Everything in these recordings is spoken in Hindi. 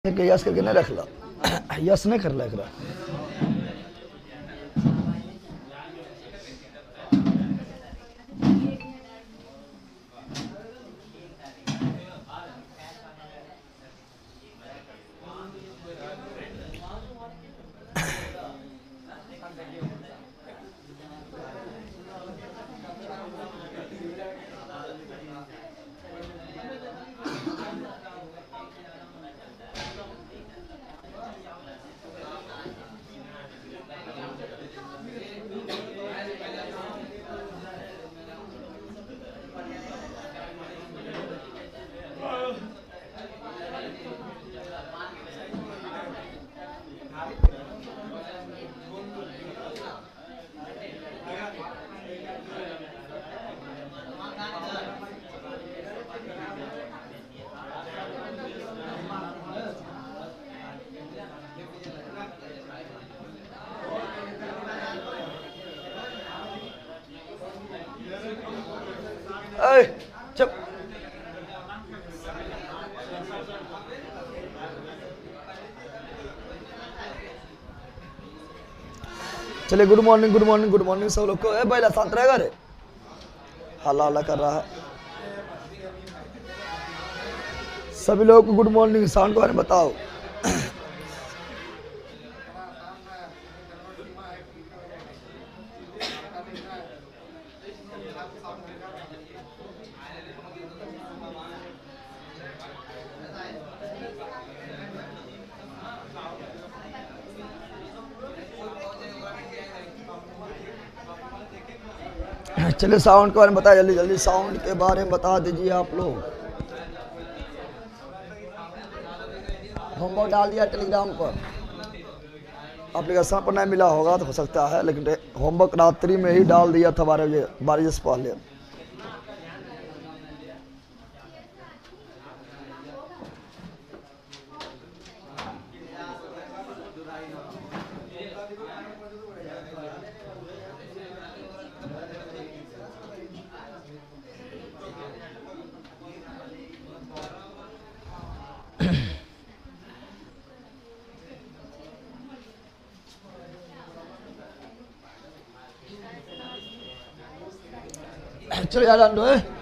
यस करके नहीं रख ला यस नहीं कर ला चुप। चलिए good morning good morning good morning सब लोग को। भाई शांत रहेगा रे, हल्ला हल्ला कर रहा है। सभी लोगों को गुड मॉर्निंग। साउंड के बारे में बताओ। चलिए साउंड के बारे में बताया, जल्दी जल्दी साउंड के बारे में बता दीजिए आप लोग। होमवर्क डाल दिया टेलीग्राम पर, एप्लीकेशन पर नहीं मिला होगा तो हो सकता है, लेकिन होमवर्क रात्रि में ही डाल दिया था 12 बजे से पहले। चलो यार अंडो है।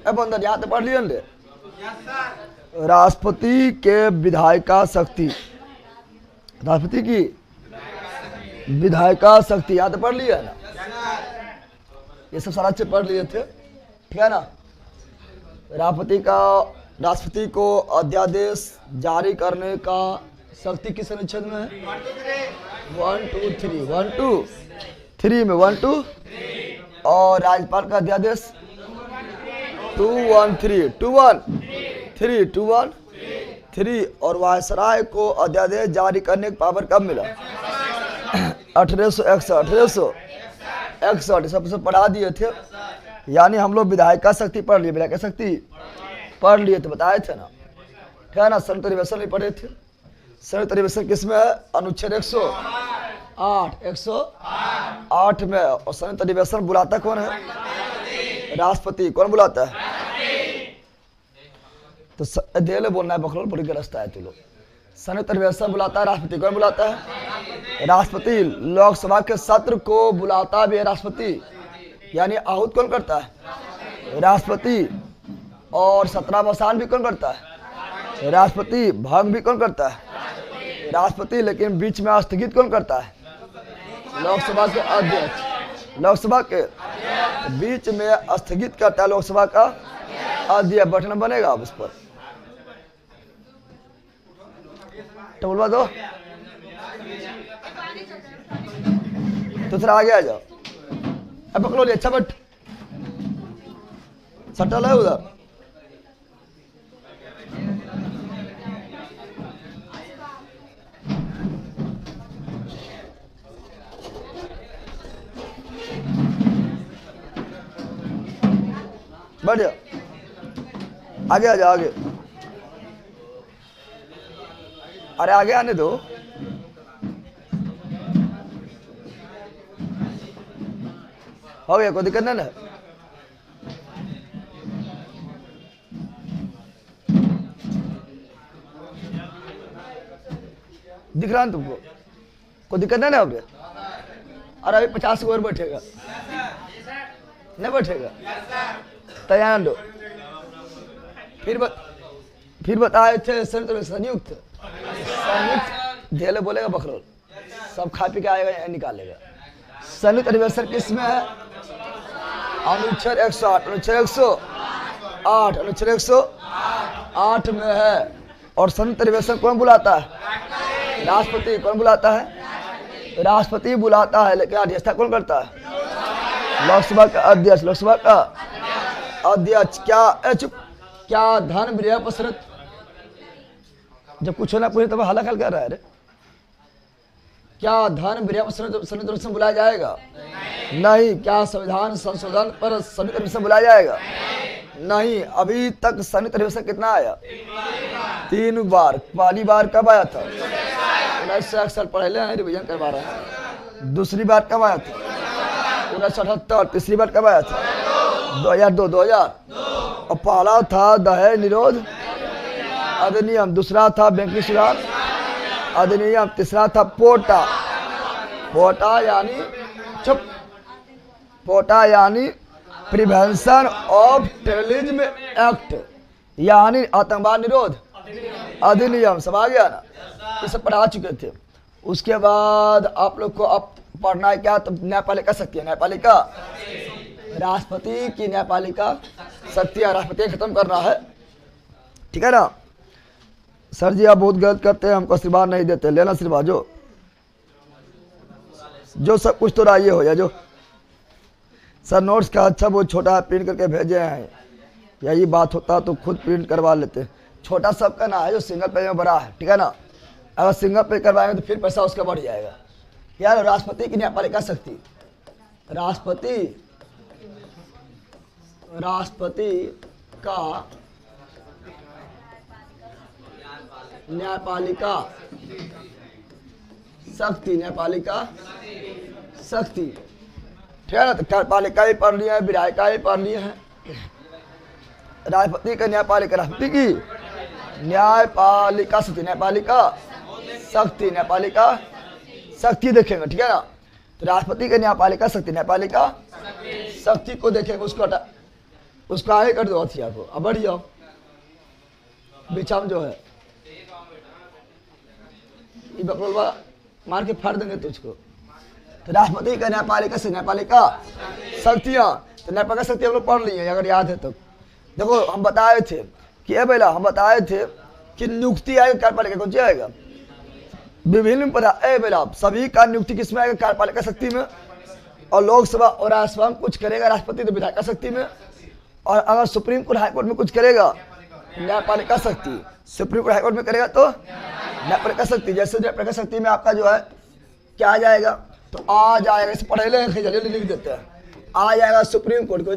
बंदर यहाँ तो पढ़ लिया ले। राष्ट्रपति के विधायिका शक्ति, राष्ट्रपति की विधायिका शक्ति यहाँ तो पढ़ लिया ना, ये सब सारा अच्छे पढ़ लिए थे, ठीक है ना। राष्ट्रपति को अध्यादेश जारी करने का शक्ति किस अनुच्छेद में है? 1 2 3 1 2 3 में 1 2, और राज्यपाल का अध्यादेश 2 1 3 2 1 3 2 1 3, और वायसराय को अध्यादेश जारी करने की पावर कब मिला? 1861 सबसे पढ़ा दिए थे। यानी हम लोग विधायिका शक्ति पढ़ लिए, विधायिका शक्ति पढ़ लिए तो बताए थे ना, ठीक है ना। संयुक्त अधिवेशन नहीं पढ़े थे। संयुक्त अधिवेशन किसमें है? अनुच्छेद 108 में। और संयुक्त अधिवेशन बुलाता कौन है? राष्ट्रपति। कौन बुलाता है? तो देले बोलना है, बखलोल बड़ी रास्ता है तू लोग। संयुक्त अधिवेशन बुलाता है राष्ट्रपति। कौन बुलाता है? राष्ट्रपति। लोकसभा के सत्र को बुलाता भी है राष्ट्रपति, यानी आहूत कौन करता है? राष्ट्रपति। और सत्रावसान भी कौन करता है? राष्ट्रपति। भंग भी कौन करता है? राष्ट्रपति। लेकिन बीच में स्थगित कौन करता है? लोकसभा के अध्यक्ष। लोकसभा के बीच में स्थगित करता है लोकसभा का अध्यक्ष। बटन बनेगा अब उस पर, टबलवा दो तो थोड़ा आगे आ जाओ। अब पकड़ो ले, अच्छा बट सटल है उधर। बढ़ जा, आगे आ जा, आगे, अरे आगे आने दो। हो गया, कोई दिक्कत नहीं ना? दिख रहा है तुमको? कोई दिक्कत नहीं ना? अब अरे अभी 50 और बैठेगा, नहीं बैठेगा? तैयार दो। फिर बताए थे संयुक्त ढेले बोलेगा बखरोल, सब खा पी के आएगा या निकालेगा। संयुक्त अधिवेशन किसमें है? अनुच्छेद 108, अनुच्छेद 108, अनुच्छेद 108 में है। और संयुक्त अधिवेशन कौन बुलाता है? राष्ट्रपति। कौन बुलाता है? राष्ट्रपति बुलाता है, लेकिन अध्यक्षता कौन करता है? लोकसभा का अध्यक्ष। लोकसभा का अध्यक्ष। क्या धन व्यय प्रसरित, जब कुछ होना पूछे तब हल्ला कर रहा है रे। क्या धन व्यय संयुक्त अधिवेशन बुलाया जाएगा? नहीं। क्या संविधान संशोधन पर संयुक्त अधिवेशन बुलाया जाएगा? नहीं। अभी तक संयुक्त अधिवेशन कितना आया? 3 बार। पहली बार कब आया था? 1961, पढ़े हैं, रिविजन करवा रहे हैं। दूसरी बार कब आया था? 1978। तीसरी बार कब आया था? 2002। और पहला था दहेज निरोध अधिनियम, दूसरा था बैंकिंग सुधार अधिनियम, तीसरा था पोटा यानी प्रिवेंशन ऑफ टेररिज्म एक्ट, यानी आतंकवाद निरोध अधिनियम। सब आ गया ना? ये सब पढ़ा चुके थे। उसके बाद आप लोग को अब पढ़ना है क्या? तो न्यायपालिका शक्ति है। न्यायपालिका, राष्ट्रपति की न्यायपालिका शक्ति है, राष्ट्रपति खत्म करना है, ठीक है ना? सर जी आप बहुत गलत करते हैं, हमको आशीर्वाद नहीं देते। लेना आशीर्वाद, जो सब कुछ तो ये हो जाए। जो सर नोट्स का अच्छा बहुत छोटा है, प्रिंट करके भेजे हैं। यही बात होता तो खुद प्रिंट करवा लेते। छोटा सबका ना है, जो सिंगल पेज में बड़ा है, ठीक है ना? अगर सिंगल पेज करवाएंगे तो फिर पैसा उसका बढ़ जाएगा। यार राष्ट्रपति की न्यायपालिका शक्ति, राष्ट्रपति का न्यायपालिका शक्ति, न्यायपालिका शक्ति, ठीक है ना? तो कार्यपालिका ही पढ़ लिया है, विधायिका ही पढ़ लिया है। राष्ट्रपति का न्यायपालिका, राष्ट्रपति की न्यायपालिका शक्ति, न्यायपालिका शक्ति, न्यायपालिका शक्ति देखेंगे, ठीक है ना? तो राष्ट्रपति का न्यायपालिका शक्ति, न्यायपालिका शक्ति को देखेंगे। उसको आगे कर दो हथिया को, अब बढ़ जाओ। बिछाम जो है ये बकरोलवा मार के फाड़ देंगे तुझको। तो राष्ट्रपति का न्यायपालिका से न्यायपालिका शक्तियां, तो न्यायपालिका शक्ति हम लोग पढ़ लिए अगर याद है तो। देखो हम बताए थे कि हम बताए थे कि नियुक्ति आएगा कार्यपालिका कौन सी आएगा? विभिन्न बेला सभी का नियुक्ति किसमें आएगा? कार्यपालिका शक्ति में। और लोकसभा और राज्यसभा में कुछ करेगा राष्ट्रपति तो विधायिका शक्ति में। और अगर सुप्रीम कोर्ट हाईकोर्ट में कुछ करेगा न्यायपालिका शक्ति, सुप्रीम कोर्ट हाईकोर्ट में करेगा तो न्यायपालिका शक्ति। जैसे न्यायपालिका शक्ति में आपका जो है क्या आ जाएगा? तो आ जाएगा, इसे पढ़े जल्दी लिख देते हैं। आ जाएगा सुप्रीम कोर्ट को,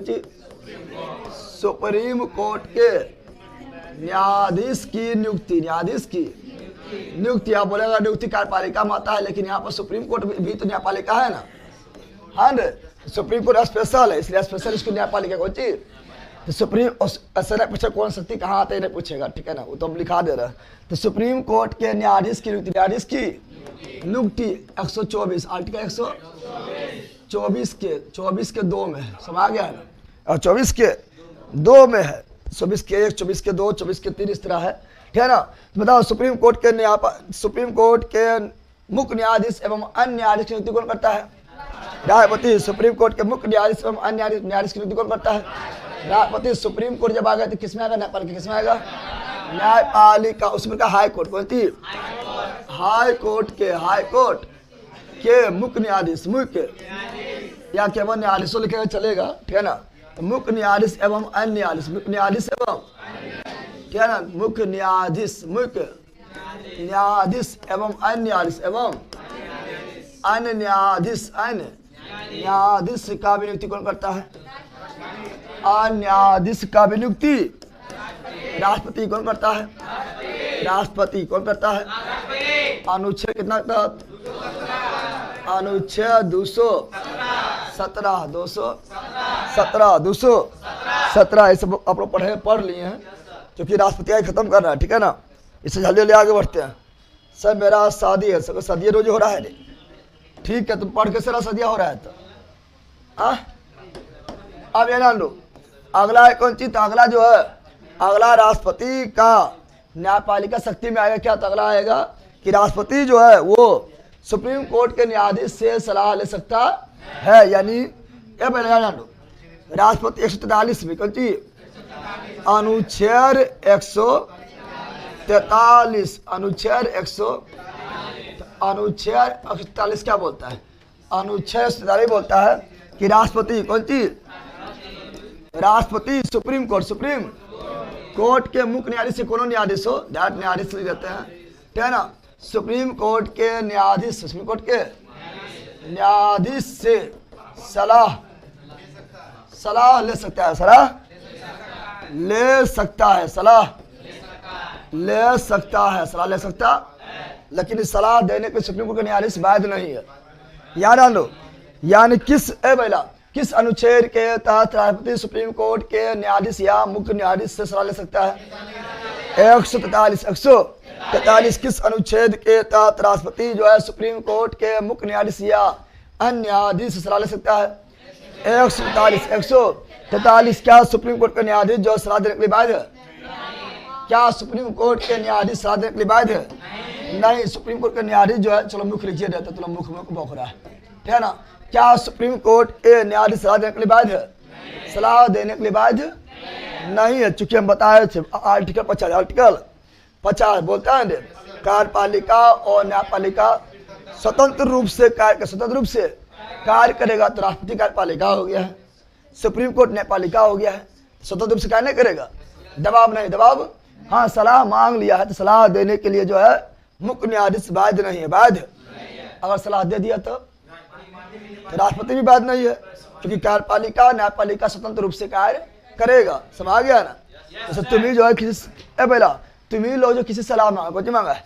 सुप्रीम कोर्ट के न्यायाधीश की नियुक्ति, न्यायाधीश की नियुक्ति। आप बोलेगा नियुक्ति कार्यपालिका में आता है, लेकिन यहाँ पर सुप्रीम कोर्ट भी तो न्यायपालिका है ना? हाँ न, सुप्रीम कोर्ट स्पेशल है, इसलिए स्पेशल इसको न्यायपालिका को चाहिए। तो सुप्रीम ऐसा नहीं पूछा कौन शक्ति कहाँ आता है, नहीं पूछेगा, ठीक है ना? वो तो हम लिखा दे रहा है। तो सुप्रीम कोर्ट के न्यायाधीश की नियुक्ति, न्यायाधीश की नियुक्ति 124 आर्टिकल 124 के 2 में है। सब आ गया है ना? और 24 के 2 में है, 24 के 1, 24 के 2, 24 के 3 इस तरह है, ठीक है ना? तो बताओ सुप्रीम कोर्ट के मुख्य न्यायाधीश एवं अन्य न्यायाधीश की नियुक्ति कौन करता है? राष्ट्रपति। सुप्रीम कोर्ट के मुख्य न्यायाधीश एवं अन्य न्यायाधीश की नियुक्ति कौन करता है? राष्ट्रपति। सुप्रीम कोर्ट जब आ गया तो किसमें आएगा? न्यायपालिका। किसमें आएगा? न्यायपालिका। उसमें का हाई कोर्ट कौन थी? हाई कोर्ट के मुख्य न्यायाधीश, मुख्य या केवल न्यायाधीशों लिखेगा चलेगा, ठीक है ना? तो मुख्य न्यायाधीश एवं अन्य न्यायाधीश, मुख्य न्यायाधीश एवं, ठीक है ना? मुख्य न्यायाधीश एवं अन्य न्यायाधीश एवं अन्य न्यायाधीश का भी नियुक्ति कौन करता है? न्यायाधीश का भी नियुक्ति राष्ट्रपति कौन करता है? राष्ट्रपति कौन करता है? अनुच्छेद कितना तहत? अनुच्छेद 217 217 ये सब आप लोग पढ़ लिए हैं, क्योंकि राष्ट्रपति आज खत्म कर रहा है, ठीक है ना। इससे जल्दी जल्दी आगे बढ़ते हैं। सर मेरा शादी है, सर शादी रोज हो रहा है रे, ठीक है, तुम पढ़ के सर शादियाँ हो रहा है तो अब ये जान लो। अगला है कौन चीज? अगला जो है, अगला राष्ट्रपति का न्यायपालिका शक्ति में आएगा क्या? तो अगला आएगा कि राष्ट्रपति जो है वो सुप्रीम कोर्ट के न्यायाधीश से सलाह ले सकता है। यानी ये पहले जान लो, राष्ट्रपति 143 में कौन चीज? अनुच्छेद 143 अनुच्छेद 143 क्या बोलता है? अनुच्छेद 143 बोलता है कि राष्ट्रपति कौन चीज? राष्ट्रपति सुप्रीम कोर्ट के मुख्य न्यायाधीश से कोनो न्यायाधीश हो, डायरेक्ट न्यायाधीश ले जाते हैं, ठीक है ना। सुप्रीम कोर्ट के न्यायाधीश, सुप्रीम कोर्ट के न्यायाधीश से सलाह ले सकता है, सलाह ले सकता, लेकिन इस सलाह देने पे सुप्रीम कोर्ट के न्यायाधीश बाध्य नहीं है। याद डाल लो, यानी किस अनुच्छेद के तहत राष्ट्रपति सुप्रीम कोर्ट के न्यायाधीश या मुख्य न्यायाधीश से सलाह ले सकता है? 143 किस अनुच्छेद के तहत राष्ट्रपति जो है सुप्रीम कोर्ट के मुख्य न्यायाधीश या अन्य न्यायाधीश से सलाह ले सकता है? 143 क्या सुप्रीम कोर्ट के न्यायाधीश जो सलाह देने के लिए बाध्य है? क्या सुप्रीम कोर्ट के न्यायाधीश सलाह देने के लिए बाध्य है? नहीं, सुप्रीम कोर्ट के न्यायाधीश जो है, चलो मुख्य लिखिए रहता, चलो मुख्य में बौख रहा है, ठीक है ना। क्या सुप्रीम कोर्ट के न्यायाधीश सलाह देने के लिए बाध्य है? सलाह देने के लिए बाध्य नहीं है, चूंकि हम बताए थे आर्टिकल 50 बोलता है कार्यपालिका और न्यायपालिका स्वतंत्र रूप से कार्य करेगा, तो राष्ट्रपति कार्यपालिका हो गया है, सुप्रीम कोर्ट न्यायपालिका हो गया है। स्वतंत्र रूप से कार्य नहीं करेगा, दबाव नहीं, दबाव हाँ, सलाह मांग लिया है तो सलाह देने के लिए जो है मुख्य न्यायाधीश बाध्य नहीं है, बाध्य। अगर सलाह दे दिया तो राष्ट्रपति भी बाध्य नहीं है, क्योंकि कार्यपालिका न्यायपालिका स्वतंत्र रूप से कार्य करेगा। समझ आ गया ना। जैसे तुम्ही जो है तुम्ही लोग जो किसी सलाह मांगा, कुछ मांगा है,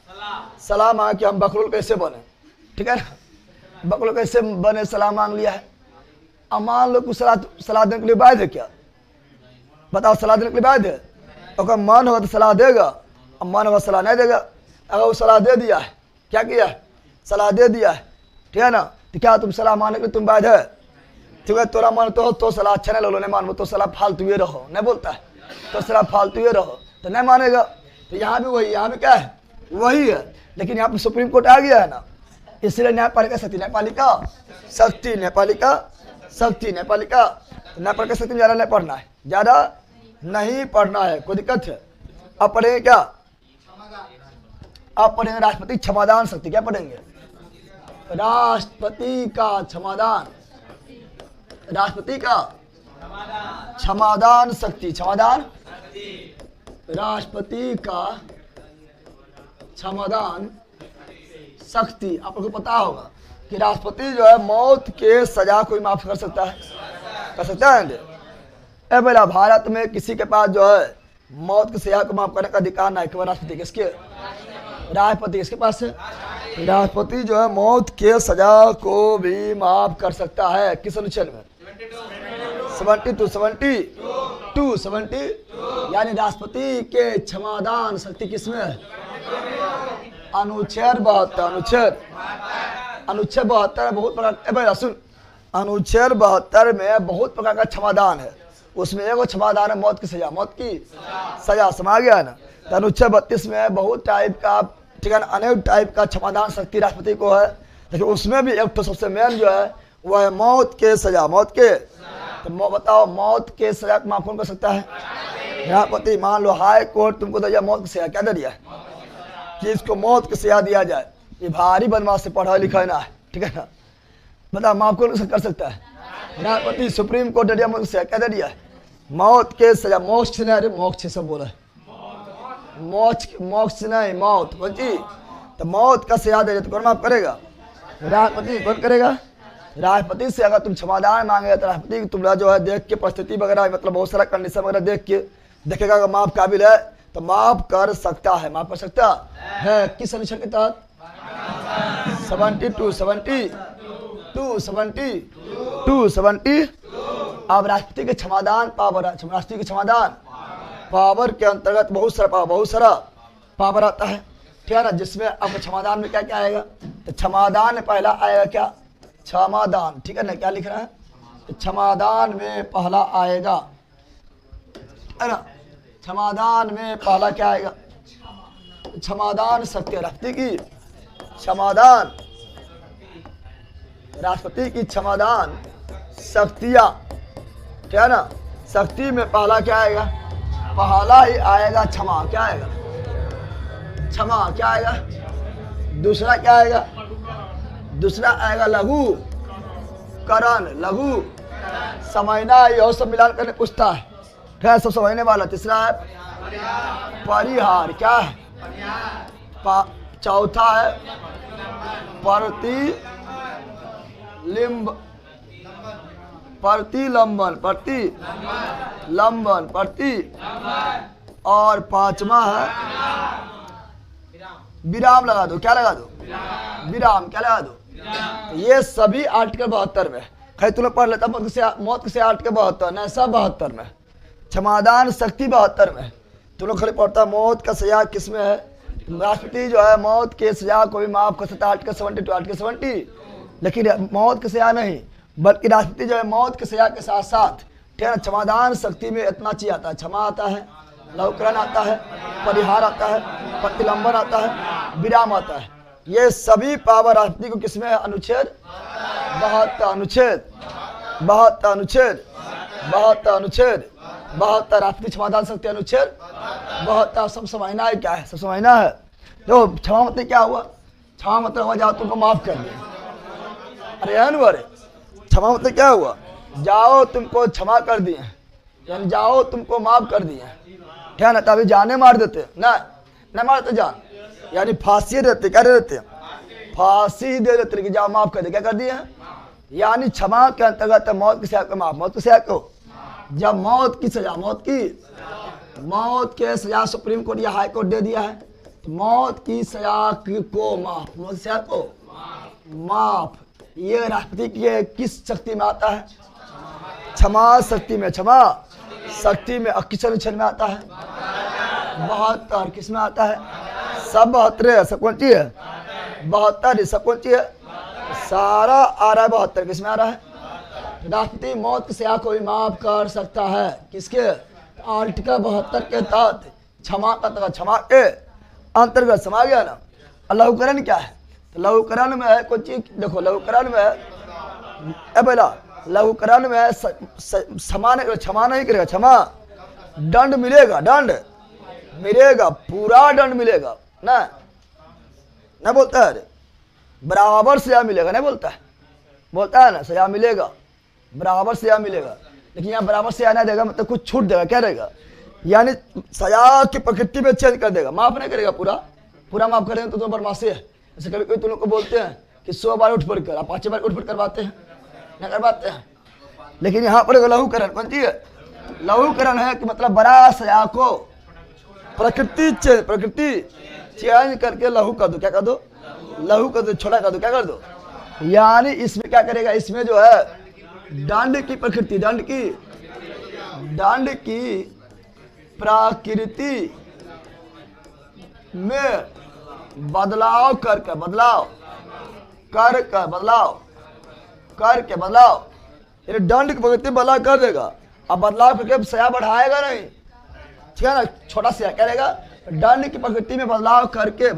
सलाह मांगा कि हम बकरोल कैसे बने, ठीक है ना, बकरोल कैसे बने सलाह मांग लिया है। अब मान लो कुछ सलाह देने के लिए बाध्य है क्या? बताओ, सलाह देने के लिए बाध्य है? अगर मन होगा तो सलाह देगा, अब मन होगा सलाह नहीं देगा। अगर वो सलाह दे दिया है, क्या किया है? सलाह दे दिया है, ठीक है ना, तो क्या तुम सलाह मानने के लिए तुम बाध्य है? ठीक है, तोरा मन तो सलाह अच्छा नहीं लो, नहीं मानो तो सलाह फालतू ही रहो, नहीं बोलता है, तो सलाह फालतू ही रहो तो नहीं मानेगा। तो यहाँ भी वही, यहाँ भी क्या है? वही है, लेकिन यहाँ पे सुप्रीम कोर्ट आ गया है ना, इसलिए न्यायपालिका शक्ति न्यायपालिका शक्ति में ज़्यादा नहीं पढ़ना है, ज़्यादा नहीं पढ़ना है, कोई दिक्कत है। अब पढ़ेंगे क्या? अब पढ़ेंगे राष्ट्रपति क्षमादान शक्ति। क्या पढ़ेंगे? राष्ट्रपति का क्षमादान, राष्ट्रपति का क्षमादान शक्ति, राष्ट्रपति का क्षमादान शक्ति। आप लोगों को पता होगा कि राष्ट्रपति जो है मौत के सजा को माफ कर सकता है, ए बेला भारत में किसी के पास जो है मौत की सजा को माफ करने का अधिकार नहीं, केवल राष्ट्रपति। किसके? राष्ट्रपति। किसके पास है? राष्ट्रपति जो है मौत के सजा को भी माफ कर सकता है। किस अनुच्छेद में? 72 यानी राष्ट्रपति के क्षमादान शक्ति किसमें है? अनुच्छेद 72 बहुत प्रकार, सुन, अनुच्छेद 72 में बहुत प्रकार का क्षमादान है। उसमें एगो क्षमादान है मौत की सजा, मौत की सजा। समझ गया ना। तो अनुच्छेद 32 में बहुत टाइप का, ठीक है ना, अनेक टाइप का क्षमादान शक्ति राष्ट्रपति को है, लेकिन उसमें भी एक तो सबसे मेन जो है वह है मौत के सजा। मौत के, तो बताओ मौत के सजा को माफ कौन कर सकता है? राष्ट्रपति। मान लो हाई कोर्ट तुमको दिया मौत की सजा, क्या दे दिया कि इसको मौत की सजा दिया जाए, ये भारी बदमाश से पढ़ा लिखा है ना, ठीक है ना, बताओ माफ कौन कर सकता है? राष्ट्रपति। सुप्रीम कोर्ट दे दिया मौत की सजा, क्या दे दिया? मौत के सजा। मोक्ष नहीं, अरे मोक्ष सब बोला है, मोक्ष नहीं, मौत कौन ची? तो मौत का सजा दे तो कौन माफ करेगा? राष्ट्रपति। कौन करेगा? राष्ट्रपति से अगर तुम क्षमादान मांगे तो राष्ट्रपति तुम्हारा जो है देख के परिस्थिति वगैरह मतलब बहुत सारा कंडीशन वगैरह देख के देखेगा अगर माफ काबिल है तो माफ कर सकता है, माफ कर सकता है। किस अनुच्छेद के तहत? 72 अब राष्ट्रपति के क्षमादान पावर, राष्ट्रपति के क्षमादान पावर के अंतर्गत बहुत सारा पावर आता है, ठीक है ना, जिसमें अब क्षमादान में क्या क्या आएगा? तो क्षमादान में पहला आएगा क्या? क्षमादान, ठीक है ना, क्या लिख रहा है? तो क्षमादान में पहला आएगा, है ना, क्षमादान में पहला क्या आएगा? क्षमादान शक्ति राष्ट्रपति की, क्षमादान राष्ट्रपति की क्षमादान शक्तियाँ, क्या है ना, शक्ति में पहला क्या आएगा? पहला ही आएगा क्षमा, क्या आएगा? क्षमा, क्या आएगा? दूसरा क्या आएगा? दूसरा आएगा लघु करण, लघु समझना, ये और सब मिलान करने पूछता है, क्या है सब समझने वाला। तीसरा है परिहार, क्या है? चौथा है प्रतिलंबन, और पांचवा है विराम लगा दो, क्या लगा दो? विराम, क्या लगा दो? तो ये सभी आर्टिकल 72 में, खैर तुम पढ़ लेता मौत किसे आर्टिकल 72 न सब 72 में, क्षमादान शक्ति 72 में। तुम लोग खाली पढ़ता मौत का सजा किसमें है? राष्ट्रपति जो है मौत के सजा को भी माफ कर सकता है, आर्टिकल 70, लेकिन मौत की सजा नहीं, बल्कि राष्ट्रपति जो है मौत की सजा के साथ साथ, ठीक है, क्षमादान शक्ति में इतना चीज आता है, क्षमा आता है, लघुकरण आता है, परिहार आता है, प्रतिलंबन आता है, विराम आता है। ये सभी पावर राष्ट्रपति को किसमें है? अनुच्छेद 72 राष्ट्रपति क्षमादान शक्ति अनुच्छेद 72। सब समझना है, क्या है? सब समझना है। तो क्षमा मतलब क्या हुआ? क्षमा मतलब हुआ जाओ तुमको माफ कर दिया, अरे अरे क्षमा मतलब क्या हुआ? जाओ तुमको क्षमा कर दिए, यानी जाओ तुमको माफ कर दिए, क्या ना, तभी जाने मार देते ना मारते जान, यानी फांसी देते, क्या देते? फांसी दे देते कि जाओ माफ कर दे, क्या कर दिए? यानी क्षमा के अंतर्गत मौत की सजा को माफ, मौत की सजा को, जब मौत की सजा, मौत के सजा सुप्रीम कोर्ट या हाई कोर्ट दे दिया है, तो मौत की सजा को माफ, मौत की सजा को माफ, ये राष्ट्रपति की किस शक्ति में आता है? क्षमा शक्ति में, क्षमा शक्ति में। किस अनुच्छेद में आता है? 72। किस में आता है? सब 72 है, सब कौन सी है? 72, सब कौन सी है? सारा आ रहा है 72। किस में आ रहा है? राष्ट्रपति मौत की सजा को भी माफ कर सकता है, किसके? आर्टिकल 72 के तहत क्षमा का तहत, क्षमा के अंतर्गत समा गया ना। लघुकरण क्या है? तो लघुकरण में है कोई चीज, देखो लघुकरण में है पहला, लघुकरण में क्षमा नहीं करेगा, क्षमा दंड मिलेगा, पूरा दंड मिलेगा ना बोलता है, बराबर सजा मिलेगा, नहीं बोलता है ना, सजा मिलेगा, बराबर सजा मिलेगा। लेकिन यहाँ बराबर सजा नहीं देगा, मतलब कुछ छूट देगा, क्या रहेगा? यानी सजा की प्रकृति में चेंज कर देगा, माफ नहीं करेगा, पूरा माफ करेंगे तो बदमाशी है। जैसे कभी कोई तुम लोग को बोलते हैं कि 100 बार उठ पड़ कर, आप 5 बार उठ पड़ करवाते हैं, नहीं करवाते हैं। लेकिन यहाँ पर लघुकरण कौन सी है? लघुकरण है कि मतलब बड़ा सजा को प्रकृति चेंज करके लघु कर दो, क्या कर दो? लघु कर दो, छोटा कर दो, क्या कर दो? यानी इसमें क्या करेगा? इसमें जो है दंड की प्रकृति, दंड की प्रकृति में बदलाव करके दंड की प्रकृति बदलाव कर देगा। अब बदलाव करके सजा बढ़ाएगा नहीं, ठीक है ना, छोटा सजा क्या रहेगा? दंड की प्रकृति में बदलाव करके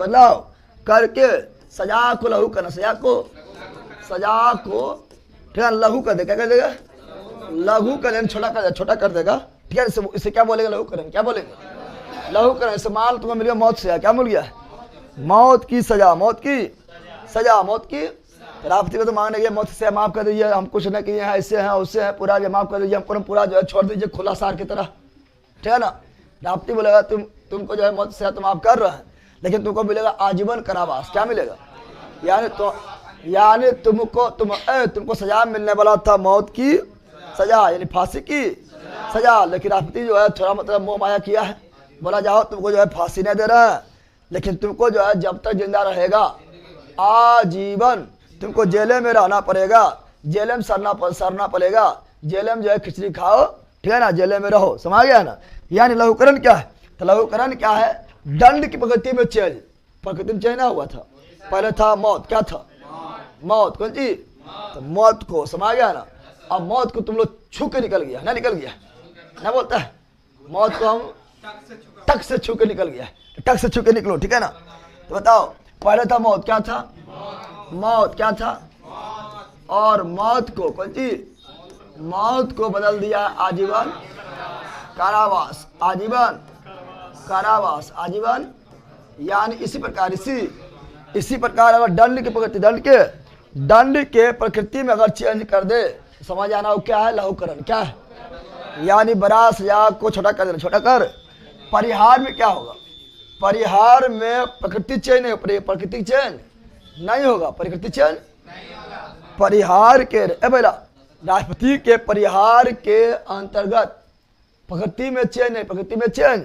सजा को लघु करना, सजा को ठीक है लघु कर देगा, क्या कर देगा? लघु कर देगा, छोटा कर देगा, ठीक है। इसे क्या बोलेगा? लघुकरण, क्या बोलेंगे? लघुकरण। इसे मान तुम्हें मिल गया मौत सजा, क्या मिल गया? मौत की सजा, मौत की राष्ट्रपति को तो मांगने गया मौत से माफ कर दीजिए, हम कुछ नहीं किए हैं, ऐसे हैं उससे हैं, पूरा जो माफ कर दीजिए, हमको पूरा जो है छोड़ दीजिए खुला सार की तरह, ठीक है ना। राष्ट्रपति बोलेगा तुमको जो है मौत से तो माफ कर रहे हैं, लेकिन तुमको मिलेगा आजीवन कारावास, क्या मिलेगा? यानी तो यानी तुमको सजा मिलने वाला था मौत की सजा, यानी फांसी की सजा। लेकिन राष्ट्रपति जो है थोड़ा मतलब मोह माया किया है, बोला जाओ तुमको जो है फांसी नहीं दे रहा है, लेकिन तुमको जो है जब तक जिंदा रहेगा आजीवन तुमको जेल में रहना पड़ेगा, जेल में सरना पड़ेगा, जेल में जो है खिचड़ी खाओ, ठीक है ना, जेल में रहो। समझ गया ना। यानी लघुकरण क्या है? तो लघुकरण क्या है? दंड की प्रकृति में चेंज, प्रकृति में चेंज ना हुआ था। पहले था मौत, क्या था? मौत। कौन चीज? तो मौत को, समझ गया ना। अब मौत को तुम लोग छू के निकल गया ना, निकल गया ना, बोलता है मौत को हम टक से छू के निकल गया, टक से छू के निकलो, ठीक है ना। तो बताओ पहले था मौत, क्या था? मौत क्या था? और मौत को, कौन चीज? मौत को बदल दिया आजीवन कारावास, आजीवन कारावास, आजीवन। यानी इसी प्रकार अगर दंड की प्रकृति, दंड के प्रकृति में अगर चेंज कर दे, समझ आना वो क्या है? लघुकरण। क्या है? यानी बड़ा सजा को छोटा कर देना, छोटा कर। परिहार में क्या होगा? परिहार में प्रकृति चेंज नहीं, प्रकृति चेंज नहीं होगा, प्रकृति चेंज परिहार के बेला राष्ट्रपति के परिहार के अंतर्गत प्रकृति में चेंज नहीं, प्रकृति में चेंज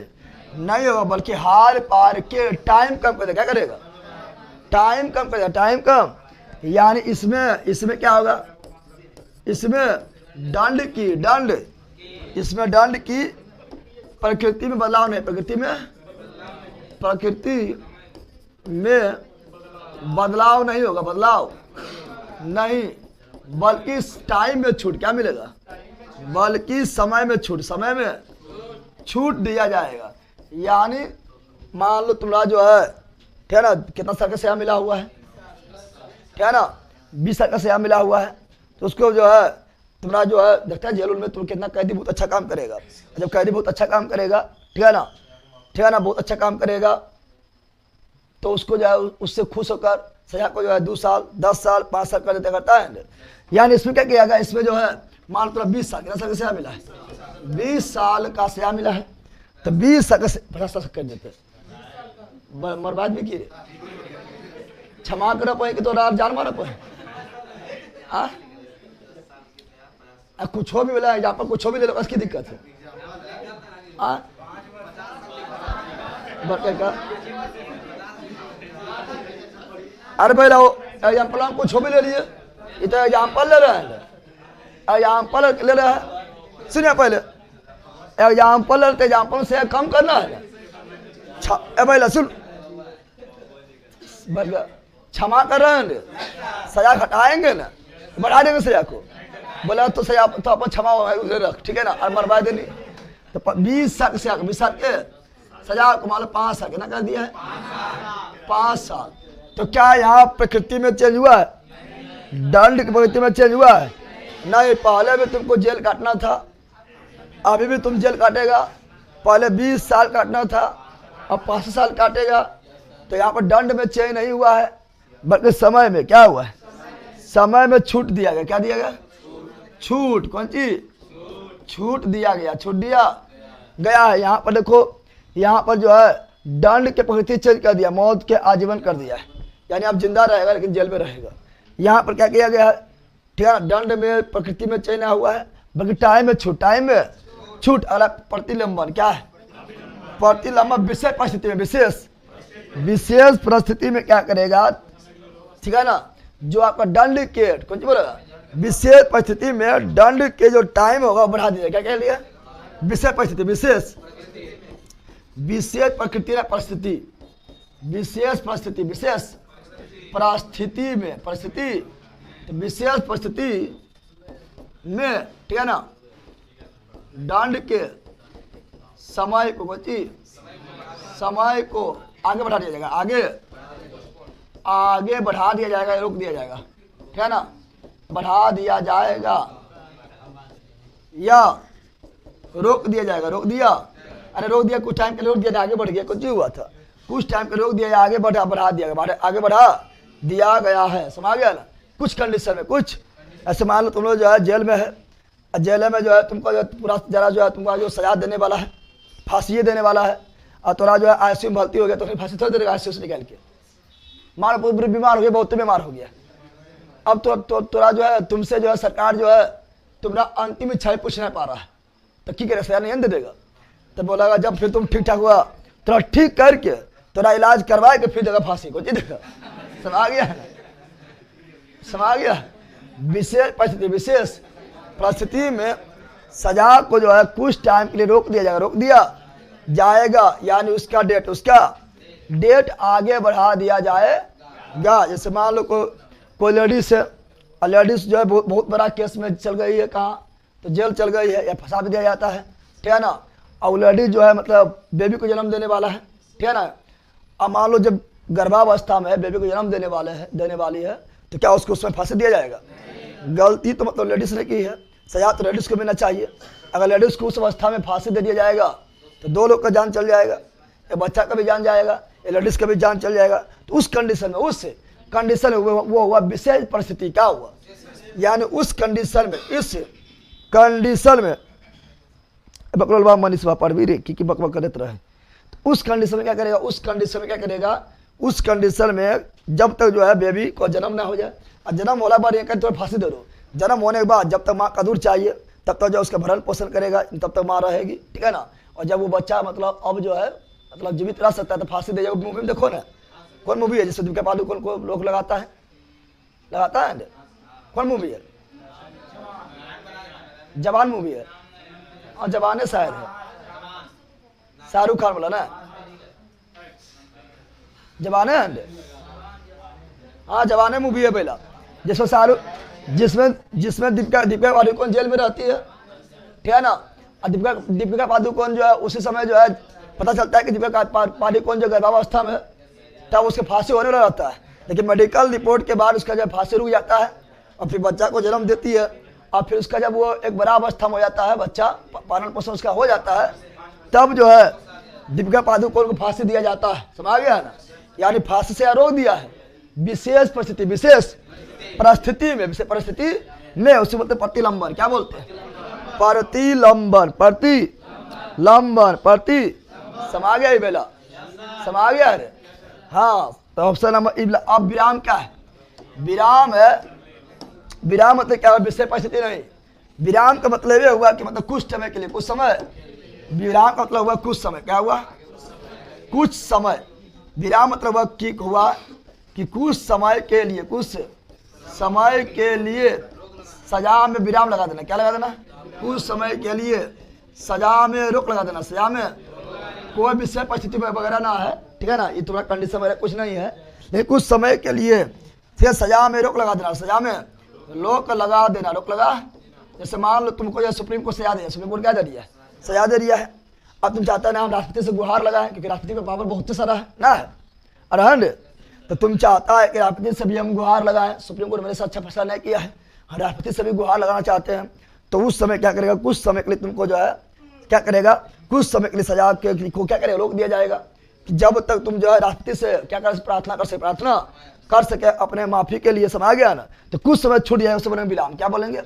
नहीं होगा, बल्कि हार पार के टाइम कम कर देगा। क्या करेगा? टाइम कम करेगा, टाइम कम। यानी इसमें क्या होगा? इसमें दंड की प्रकृति में बदलाव नहीं, प्रकृति में बदलाव नहीं होगा, बदलाव नहीं, बल्कि टाइम में छूट। क्या मिलेगा? बल्कि समय में छूट दिया जाएगा। यानी मान लो तुम्हारा जो है, ठीक है ना, कितना साल का सजा मिला हुआ है, ठीक है ना, 20 साल का सजा मिला हुआ है, तो उसको जो है तुम्हारा जो है देखता है जेल में तुम कितना कैदी बहुत अच्छा काम करेगा। जब कैदी बहुत अच्छा काम करेगा, ठीक है ना, बहुत अच्छा काम करेगा, तो उसको जो है उससे खुश होकर सजा को जो है 2 साल 10 साल 5 साल कर देता करता है। यानी इसमें क्या किया गया? इसमें जो है मान लो 20 साल, कितना साल का सजा मिला है? 20 साल का सजा मिला है, तो 20 साल का 50 साल कर देते, बर्बाद भी किए, क्षमा कर पाए कि तो आप जान मार पाए। कुछ हो भी मिला है, यहाँ पर कुछ हो भी ले लो, उसकी दिक्कत है। अरे भाई रहो एग्जाम्पल, हम कुछ हो भी ले लिए, इतना एग्जाम्पल ले रहे हैं, एग्जाम्पल ले रहे हैं। सुनिए पहले एग्जाम्पल लेते, एग्जाम्पल से कम करना है। भाई सुन, क्षमा कर रहे हैं, सजा घटाएंगे ना, बढ़ा देंगे सजा को। बोला तो सजा तो अपन क्षमा रख, ठीक है ना, और मरवा देनी। तो 20 साल से 20 साल के सजा को मान लो 5 साल के ना कर दिया है, 5 साल। तो क्या यहाँ प्रकृति में चेंज हुआ है? दंड की प्रकृति में चेंज हुआ है? नहीं। पहले भी तुमको जेल काटना था, अभी भी तुम जेल काटेगा। पहले 20 साल काटना था, अब 5 साल काटेगा। तो यहाँ पर दंड में चेंज नहीं हुआ है, बल्कि समय में क्या हुआ है? समय में छूट दिया गया। क्या दिया गया? छूट। कौन चीज? छूट दिया गया, छूट दिया गया है। यहाँ पर देखो, यहाँ पर जो है दंड के प्रकृति चेंज कर दिया, मौत के आजीवन कर दिया है। यानी आप जिंदा रहेगा लेकिन जेल में रहेगा। यहाँ पर क्या किया गया है? ठीक है, दंड में प्रकृति में चेंज हुआ है, बल्कि टाइम में छूट, टाइम में छूट। अगर प्रतिलंबन क्या है? प्रतिलंबन विशेष परिस्थिति में, विशेष परिस्थिति में क्या करेगा? ठीक है ना, जो आपका दंड के कौन सी बोलेगा? विशेष परिस्थिति में दंड के जो टाइम होगा बढ़ा दिया। क्या कह लिया? विशेष परिस्थिति, विशेष प्रकृति ना परिस्थिति, विशेष परिस्थिति, विशेष परिस्थिति में, परिस्थिति तो विशेष परिस्थिति में, ठीक है ना, दंड के समय को बची, समय को आगे बढ़ा दिया जाएगा, आगे बढ़ा दिया जाएगा, रोक दिया जाएगा। ठीक है ना, बढ़ा दिया जाएगा या रोक दिया जाएगा। रोक दिया, अरे रोक दिया, कुछ टाइम के लिए रोक दिया, आगे बढ़ गया, कुछ हुआ था, कुछ टाइम के रोक दिया, आगे बढ़ा दिया, आगे बढ़ा दिया गया है। समझ गया ना? कुछ कंडीशन में, कुछ ऐसे मान लो तुम लोग जो है जेल में है, जेल में जो है तुमको जो पूरा जरा जो है तुमको जो सजा देने वाला है, फांसी देने वाला है, और थोड़ा जो है आईसीयू में भर्ती हो गया तो फिर फांसी थोड़ी देगा आईसीयू से निकाल के। मान लो पूरी बीमार हो गया, बहुत बीमार हो गया, अब तो तोरा जो है तुमसे जो है सरकार जो है तुम्हारा अंतिम इच्छा पूछ नहीं पा रहा है, तो की करे, सजा नहीं दे देगा। तो बोला जब फिर तुम ठीक ठाक हुआ, थोड़ा ठीक करके थोड़ा इलाज करवाए के फिर देगा फांसी को, जी देखा, समझ गया, समझ गया। विशेष परिस्थिति में सजा को जो है कुछ टाइम के लिए रोक दिया जाएगा, यानी उसका डेट आगे बढ़ा दिया जाएगा। जैसे मान लो कोई लेडीज है, लेडीज जो है बहुत बड़ा केस में चल गई है, कहाँ तो जेल चल गई है या फंसा भी दिया जाता है, ठीक है ना। और लेडीज जो है मतलब बेबी को जन्म देने वाला है, ठीक है ना। अब मान लो जब गर्भावस्था में बेबी को जन्म देने वाली है तो क्या उसको उसमें फांसी दिया जाएगा? गलती तो मतलब लेडीज ने की है, सजा तो लेडीज को मिलना चाहिए। अगर लेडीज को उस अवस्था में फांसी दे दिया जाएगा तो 2 लोग का जान चल जाएगा, या बच्चा का भी जान जाएगा, या लेडीज का भी जान चल जाएगा। तो उस कंडीशन में वो हुआ विशेष परिस्थिति। क्या हुआ? यानी उस कंडीशन में, इस कंडीशन में बकरोल बाबा मनीष बाबा पढ़ भी रे कि बकबक करते रहे। तो उस कंडीशन में क्या करेगा? उस कंडीशन में जब तक जो है बेबी को जन्म ना हो जाए, और जन्म होला बाद ये तो फांसी दे दो। जन्म होने के बाद जब तक माँ का दूध चाहिए तब तक जो उसका भरण पोषण करेगा, तब तक माँ रहेगी, ठीक है ना। और जब वो बच्चा मतलब अब जो है मतलब जीवित रह सकता है तो फांसी दे जाएगा। मूवी में देखो ना, कौन मूवी है जिससे दीपिका पादुकोण को लोग लगाता है कौन मूवी है? जवान मूवी है, और जवान है शायद है, शाहरुख खान बोला ना, जवान है, हाँ जवान मूवी है पहला, जिसमें शाहरुख जिसमें दीपिका पादुकोण जेल में रहती है, ठीक है ना। और दीपिका पादुकोण जो है उसी समय जो है पता चलता है कि दीपिका पादुकोण जो गर्भावस्था में तब उसके फांसी होने वाला रहता है, लेकिन मेडिकल रिपोर्ट के बाद उसका जब फांसी रुक जाता है और फिर बच्चा को जन्म देती है। और फिर उसका जब वो एक बड़ा अवस्था में हो जाता है, बच्चा पालन पोषण उसका हो जाता है, तब जो है दीपिका पादुकोण को फांसी दिया जाता है। समझ गया ना? यानी फांसी से रोक दिया है। विशेष परिस्थिति में उसे बोलते प्रतिलंबन। क्या बोलते हैं? प्रतिलंबन। समझ गया बेला? समझ गया? अरे हाँ, तो ऑप्शन नंबर। अब विराम क्या है? विराम मतलब क्या? विशेष परिस्थिति नहीं। विराम का मतलब ये हुआ कि मतलब कुछ समय के लिए, कुछ समय। विराम का मतलब हुआ कुछ समय। क्या हुआ? कुछ समय। विराम मतलब हुआ कि कुछ समय के लिए सजा में विराम लगा देना। क्या लगा देना? कुछ समय के लिए सजा में रोक लगा देना। सजा में कोई विशेष परिस्थिति वगैरह ना है, ठीक है ना। ये तुम्हारा कंडीशन वगैरह कुछ नहीं है, लेकिन कुछ समय के लिए फिर सजा में रोक लगा देना। सजा में रोक लगा देना। जैसे मान लो तुमको जो सुप्रीम कोर्ट सजा दिया, सुप्रीम कोर्ट क्या दे दिया है? सजा दे दिया है। अब तुम चाहते हैं ना हम राष्ट्रपति से गुहार लगाएं, क्योंकि राष्ट्रपति का पावर बहुत सारा है ना, अरहंड। तो तुम चाहता है कि राष्ट्रपति से भी हम गुहार लगाएं। सुप्रीम कोर्ट मेरे से अच्छा फैसला नहीं किया है, हम राष्ट्रपति से भी गुहार लगाना चाहते हैं। तो उस समय क्या करेगा? कुछ समय के लिए तुमको जो है क्या करेगा? कुछ समय के लिए सजा को क्या करेगा? रोक दिया जाएगा। जब तक तुम जो है राष्ट्रपति से क्या प्रार्थना कर सके अपने माफी के लिए। समझ गया ना? तो कुछ समय छूट जाए उससे बोलेंगे विराम। क्या बोलेंगे?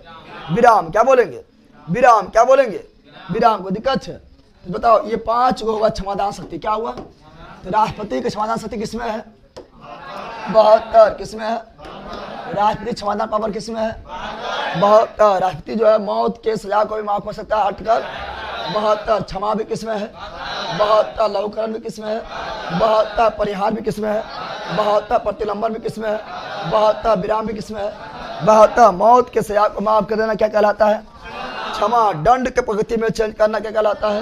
विराम। क्या बोलेंगे? विराम। क्या बोलेंगे? विराम। को दिक्कत है तो बताओ। ये 5 गो होगा क्षमादान शक्ति। क्या हुआ? तो राष्ट्रपति की क्षमादान शक्ति किसमें है? 72। किसमें है? राष्ट्रपति क्षमादान पावर किसमें है? 72। राष्ट्रपति जो है मौत के सजा को भी माफ कर सकता है हटकर। 72। क्षमा भी किसमें है? 72। लघुकरण भी किसमें है? 72। परिहार भी किसमें है? 72। प्रतिलंबन भी किसमें है? 72। विराम भी किसमें है? 72। मौत के सजा को माफ कर देना क्या कहलाता है? क्षमा। दंड के प्रगति में चेंज करना क्या कहलाता है?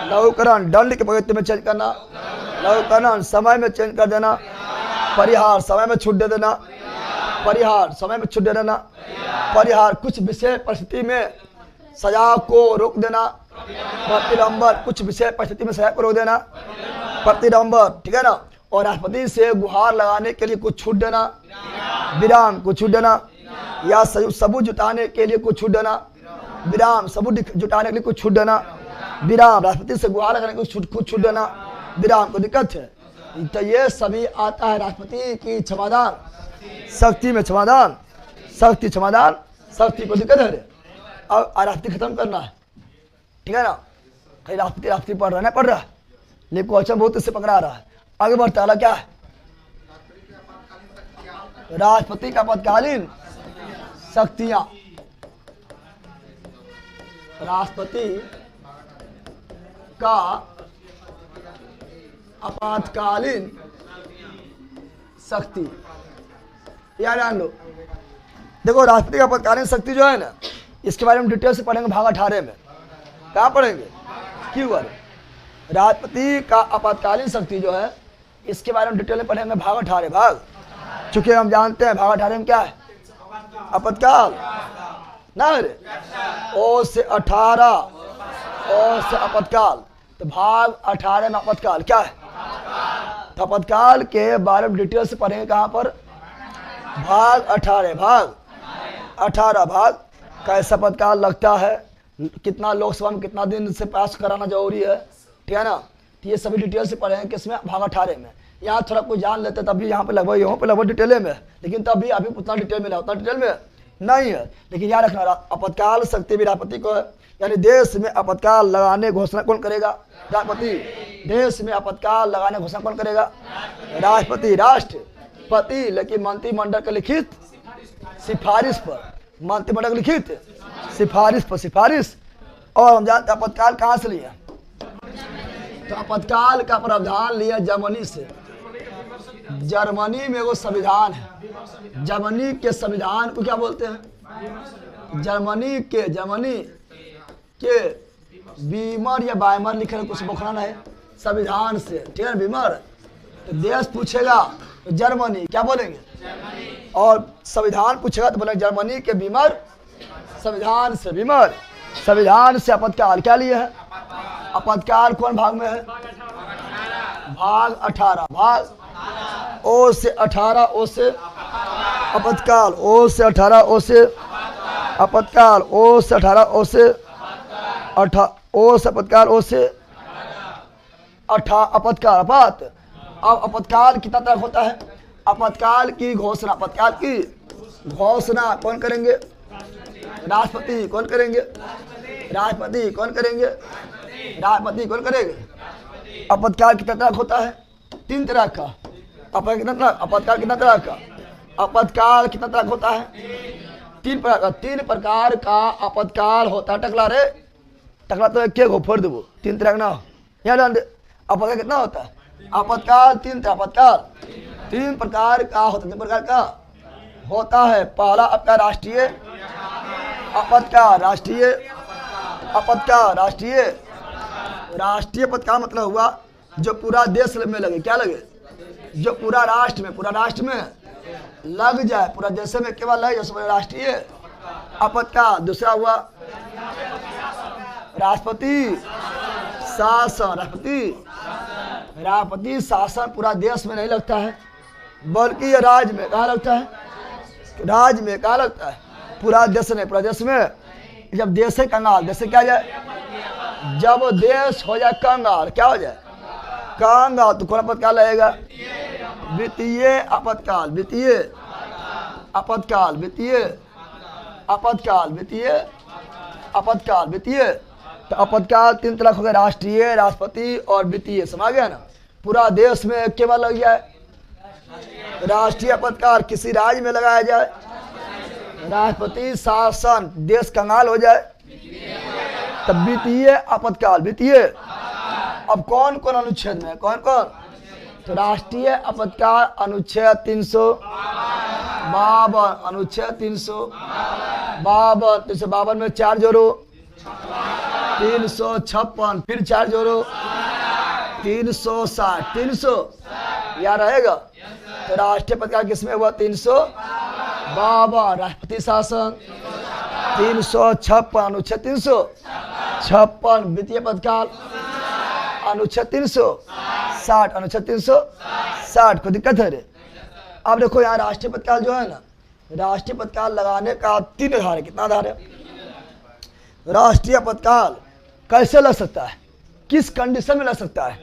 लघुकरण। दंड के प्रगति में चेंज करना लघुकरण। समय में चेंज कर देना परिहार। समय में छूट दे देना परिहार। समय में छूट दे देना परिहार। कुछ विशेष परिस्थिति में सजा को रोक देना प्रतिलंबन। कुछ विशेष परिस्थिति में सजा को रोक देना प्रतिलंबन, ठीक है ना। और राष्ट्रपति से गुहार लगाने के लिए कुछ छूट देना विराम। कुछ छूट देना, या सबूत जुटाने के लिए कुछ छूट देना विराम। सबूत जुटाने के लिए कुछ छूट देना विराम। राष्ट्रपति से गुहार लगाने के लिए कुछ छूट देना विराम। को दिक्कत है तो ये सभी आता है राष्ट्रपति की क्षमादान शक्ति में। क्षमादान शक्ति को दिक्कत है। अब राष्ट्रपति खत्म करना है, ठीक है ना। कहीं राष्ट्रपति पढ़ रहा है, लेकिन क्वेश्चन बहुत इससे पकड़ा रहा है। आगे बढ़ता है क्या है? राष्ट्रपति का आपातकालीन शक्तियां, राष्ट्रपति का आपातकालीन शक्ति। याद जान लो। देखो राष्ट्रपति का आपातकालीन शक्ति जो है ना, इसके बारे में डिटेल से पढ़ेंगे भाग 18 में। कहाँ पढ़ेंगे? क्यों? राष्ट्रपति का आपातकालीन शक्ति जो है, इसके बारे में डिटेल में पढ़ेंगे भाग 18 भाग। चूंकि हम जानते हैं भाग 18 में क्या है, आपातकाल ना रे, ओ से 18, ओ से आपातकाल, तो भाग 18 में आपातकाल क्या है। तो आपातकाल के बारे में डिटेल से पढ़ेंगे कहाँ पर, भाग 18 भाग 18 भाग। कैसा आपातकाल लगता है, कितना लोकसभा में कितना दिन से पास कराना जरूरी है, ठीक है ना। तो ये सभी डिटेल से पढ़ेंगे किसमें, भाग 18 में। यहाँ थोड़ा कुछ जान लेते तभी यहाँ पे लगभग डिटेल में, लेकिन तभी अभी उतना डिटेल में उतना डिटेल में नहीं है। लेकिन याद रखना आपातकाल शक्ति भी राष्ट्रपति को है, यानी देश में आपातकाल लगाने घोषणा कौन करेगा, राष्ट्रपति। देश में आपातकाल लगाने घोषणा कौन करेगा, राष्ट्रपति। राष्ट्रपति लेकिन मंत्रिमंडल के लिखित सिफारिश पर, मंत्रिमंडल की लिखित सिफारिश पर, सिफारिश। और हम जानते हैं आपातकाल कहाँ से लिया, तो आपातकाल का प्रावधान लिया जर्मनी से। जर्मनी में वो संविधान है, जर्मनी के संविधान को क्या बोलते हैं, जर्मनी के बीमर या बाइमर लिखे कुछ बखरा है संविधान से, ठीक है। बीमर तो देश पूछेगा तो जर्मनी क्या बोलेंगे, और संविधान पूछेगा तो बोलेंगे जर्मनी के बीमर संविधान से, बीमर संविधान से। आपातकाल क्या लिए है, आपातकाल कौन भाग में है, भाग 18 भाग ओ से 18, ओ से आपातकाल, ओ से 18, ओ से आपातकाल, ओ से 18, ओ से ओ से आपातकाल, ओ से आपातकाल आपात। अब आपातकाल कितना तरह होता है, आपातकाल की घोषणा, आपातकाल की घोषणा कौन करेंगे, राष्ट्रपति। कौन करेंगे, राष्ट्रपति। कौन करेंगे, राष्ट्रपति। कौन करेंगे। आपातकाल कितना तरह होता है, 3 तरह का। आपातकाल कितना तरह का, आपातकाल कितना तरह होता है, 3 प्रकार का। 3 प्रकार का आपातकाल होता है। टकला रे, टकला तो क्या हो फोड़ देवो, 3 तरह का ना यहाँ डाल दे। आपातकाल कितना होता है, आपातकाल 3 तरह, आपातकाल 3 प्रकार का होता है। 3 प्रकार का होता है। पहला आपका राष्ट्रीय आपातकाल, राष्ट्रीय आपातकाल, राष्ट्रीय आपातकाल मतलब हुआ जो पूरा देश में लगे, क्या लगे, जो पूरा राष्ट्र में लग जाए, पूरा देश में केवल लगे, जैसे राष्ट्रीय आपातकाल। दूसरा हुआ राष्ट्रपति शासन, राष्ट्रपति शासन पूरा देश में नहीं लगता है, बल्कि ये राज्य में कहाँ लगता है, राज्य में कहाँ लगता है, पूरा देश नहीं, पूरा देश में। जब देश है कंगाल, देश क्या जाए, जब देश हो जाए कंगाल, क्या हो जाए, कंगाल, तो कौन आपातकाल लगेगा, वित्तीय आपातकाल, वित्तीय आपातकाल, वित्तीय आपातकाल, वित्तीय आपातकाल, वित्तीय। तो आपातकाल 3 तरह हो गए, राष्ट्रीय, राष्ट्रपति और वित्तीय। समझ गया ना। पूरा देश में केवल लग जाए, राष्ट्रीय आपातकाल किसी राज्य में लगाया जाए, राष्ट्रपति शासन देश कंगाल हो जाए, तब वित्तीय आपातकाल, वित्तीय। अब कौन कौन अनुच्छेद में, कौन कौन, तो राष्ट्रीय आपातकाल अनुच्छेद 352, अनुच्छेद 352, 352 में 4 जोड़ो, 356, फिर 4 जोड़ो, 360, 300 या रहेगा। तो राष्ट्रीय आपातकाल किसमें हुआ, 352 राष्ट्रपति शासन, 356 अनुच्छेद 356 वित्तीय आपातकाल, अनुच्छेद 360, अनुच्छेद 360। कोई दिक्कत है रे। अब देखो यहाँ राष्ट्रीय आपातकाल जो है ना, राष्ट्रीय आपातकाल लगाने का 3 आधार है। कितना आधार है, राष्ट्रीय आपातकाल कैसे लग सकता है, किस कंडीशन में लग सकता है,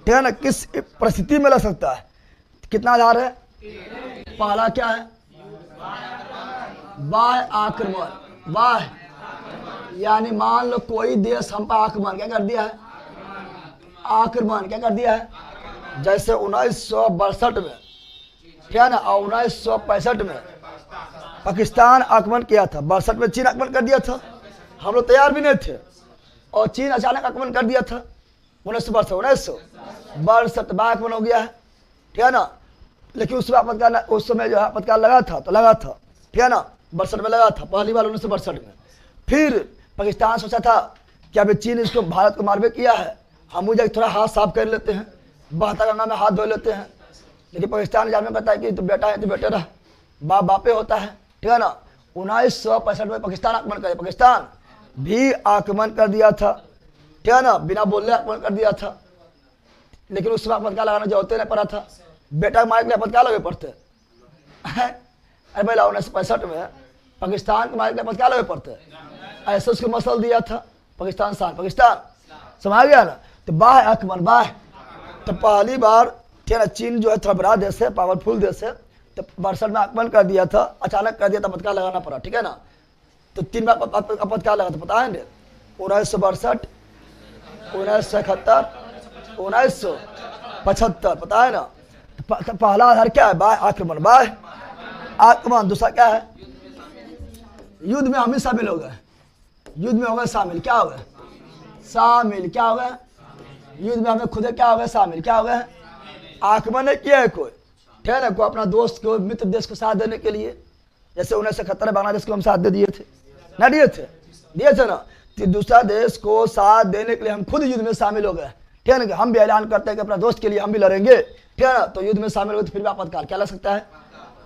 ठीक है ना, किस परिस्थिति में लग सकता है। कितना आधार है, पहला क्या है, बाह्य आक्रमण। बाह्य यानी मान लो कोई देश हम पर आक्रमण क्या कर दिया है, आक्रमण क्या कर दिया है। जैसे 1962 में ठीक है ना। 1965 में पाकिस्तान आक्रमण किया था, 62 में चीन आक्रमण कर दिया था, हम लोग तैयार भी नहीं थे और चीन अचानक आक्रमण कर दिया था। 1962 में आक्रमण हो गया है, ठीक है ना। लेकिन उस आपातकाल, उस समय जो है आपातकाल लगा था, तो लगा था, ठीक है ना, 62 में लगा था, पहली बार 1962 में। फिर पाकिस्तान सोचा था कि अभी चीन इसको भारत को मारबे किया है, हम मुझे थोड़ा हाथ साफ कर लेते हैं, बहता गंगा में हाथ धो लेते हैं। लेकिन पाकिस्तान जानना करता है कि तो बेटा है तो बेटे रह, बाप बापे होता है, ठीक है ना। 1965 में पाकिस्तान आक्रमण कर, पाकिस्तान भी आक्रमण कर दिया था, ठीक है ना, बिना बोलने आक्रमण कर दिया था। लेकिन उस समय आपातकाल लगाना जरूरत नहीं पड़ा था, बेटा के मारे के लिए आपातकाल लगे पड़ते। अरे भाई 1965 में पाकिस्तान के मारे के लिए आपातकाल लगे पड़ते, ऐसे उसको मसल दिया था पाकिस्तान पाकिस्तान समझ गया ना। तो बाह आक्रमण बाह, तो पहली बार, ठीक है ना, चीन जो है थोड़ा बड़ा देश है, पावरफुल देश है, तो 62 में आक्रमण कर दिया था, अचानक कर दिया था, आपातकाल लगाना पड़ा, ठीक है ना। तो 3 बार आपातकाल लगा था, पता है ना, 1962, 1971, 1975, पता है ना। तो पहला आधार क्या है, बाह आक्रमण, बाह आक्रमण। दूसरा क्या है, युद्ध में हम ही शामिल हो गए, युद्ध में हो गए शामिल, क्या हो गए शामिल, क्या हो गए युद्ध में, हमें खुद क्या हो गए शामिल, क्या हो गए आक्रमण नहीं किया है कोई, ठीक है ना, कोई अपना दोस्त को, मित्र देश को साथ देने के लिए, जैसे 1971 बांग्लादेश को हम साथ दे दिए थे ना, दिए थे ना। तो दूसरा देश को साथ देने के लिए हम खुद युद्ध में शामिल हो गए, ठीक है ना, कि हम भी ऐलान करते हैं कि अपना दोस्त के लिए हम भी लड़ेंगे, ठीक है ना। तो युद्ध में शामिल हो, तो फिर भी आपातकाल क्या लग सकता है,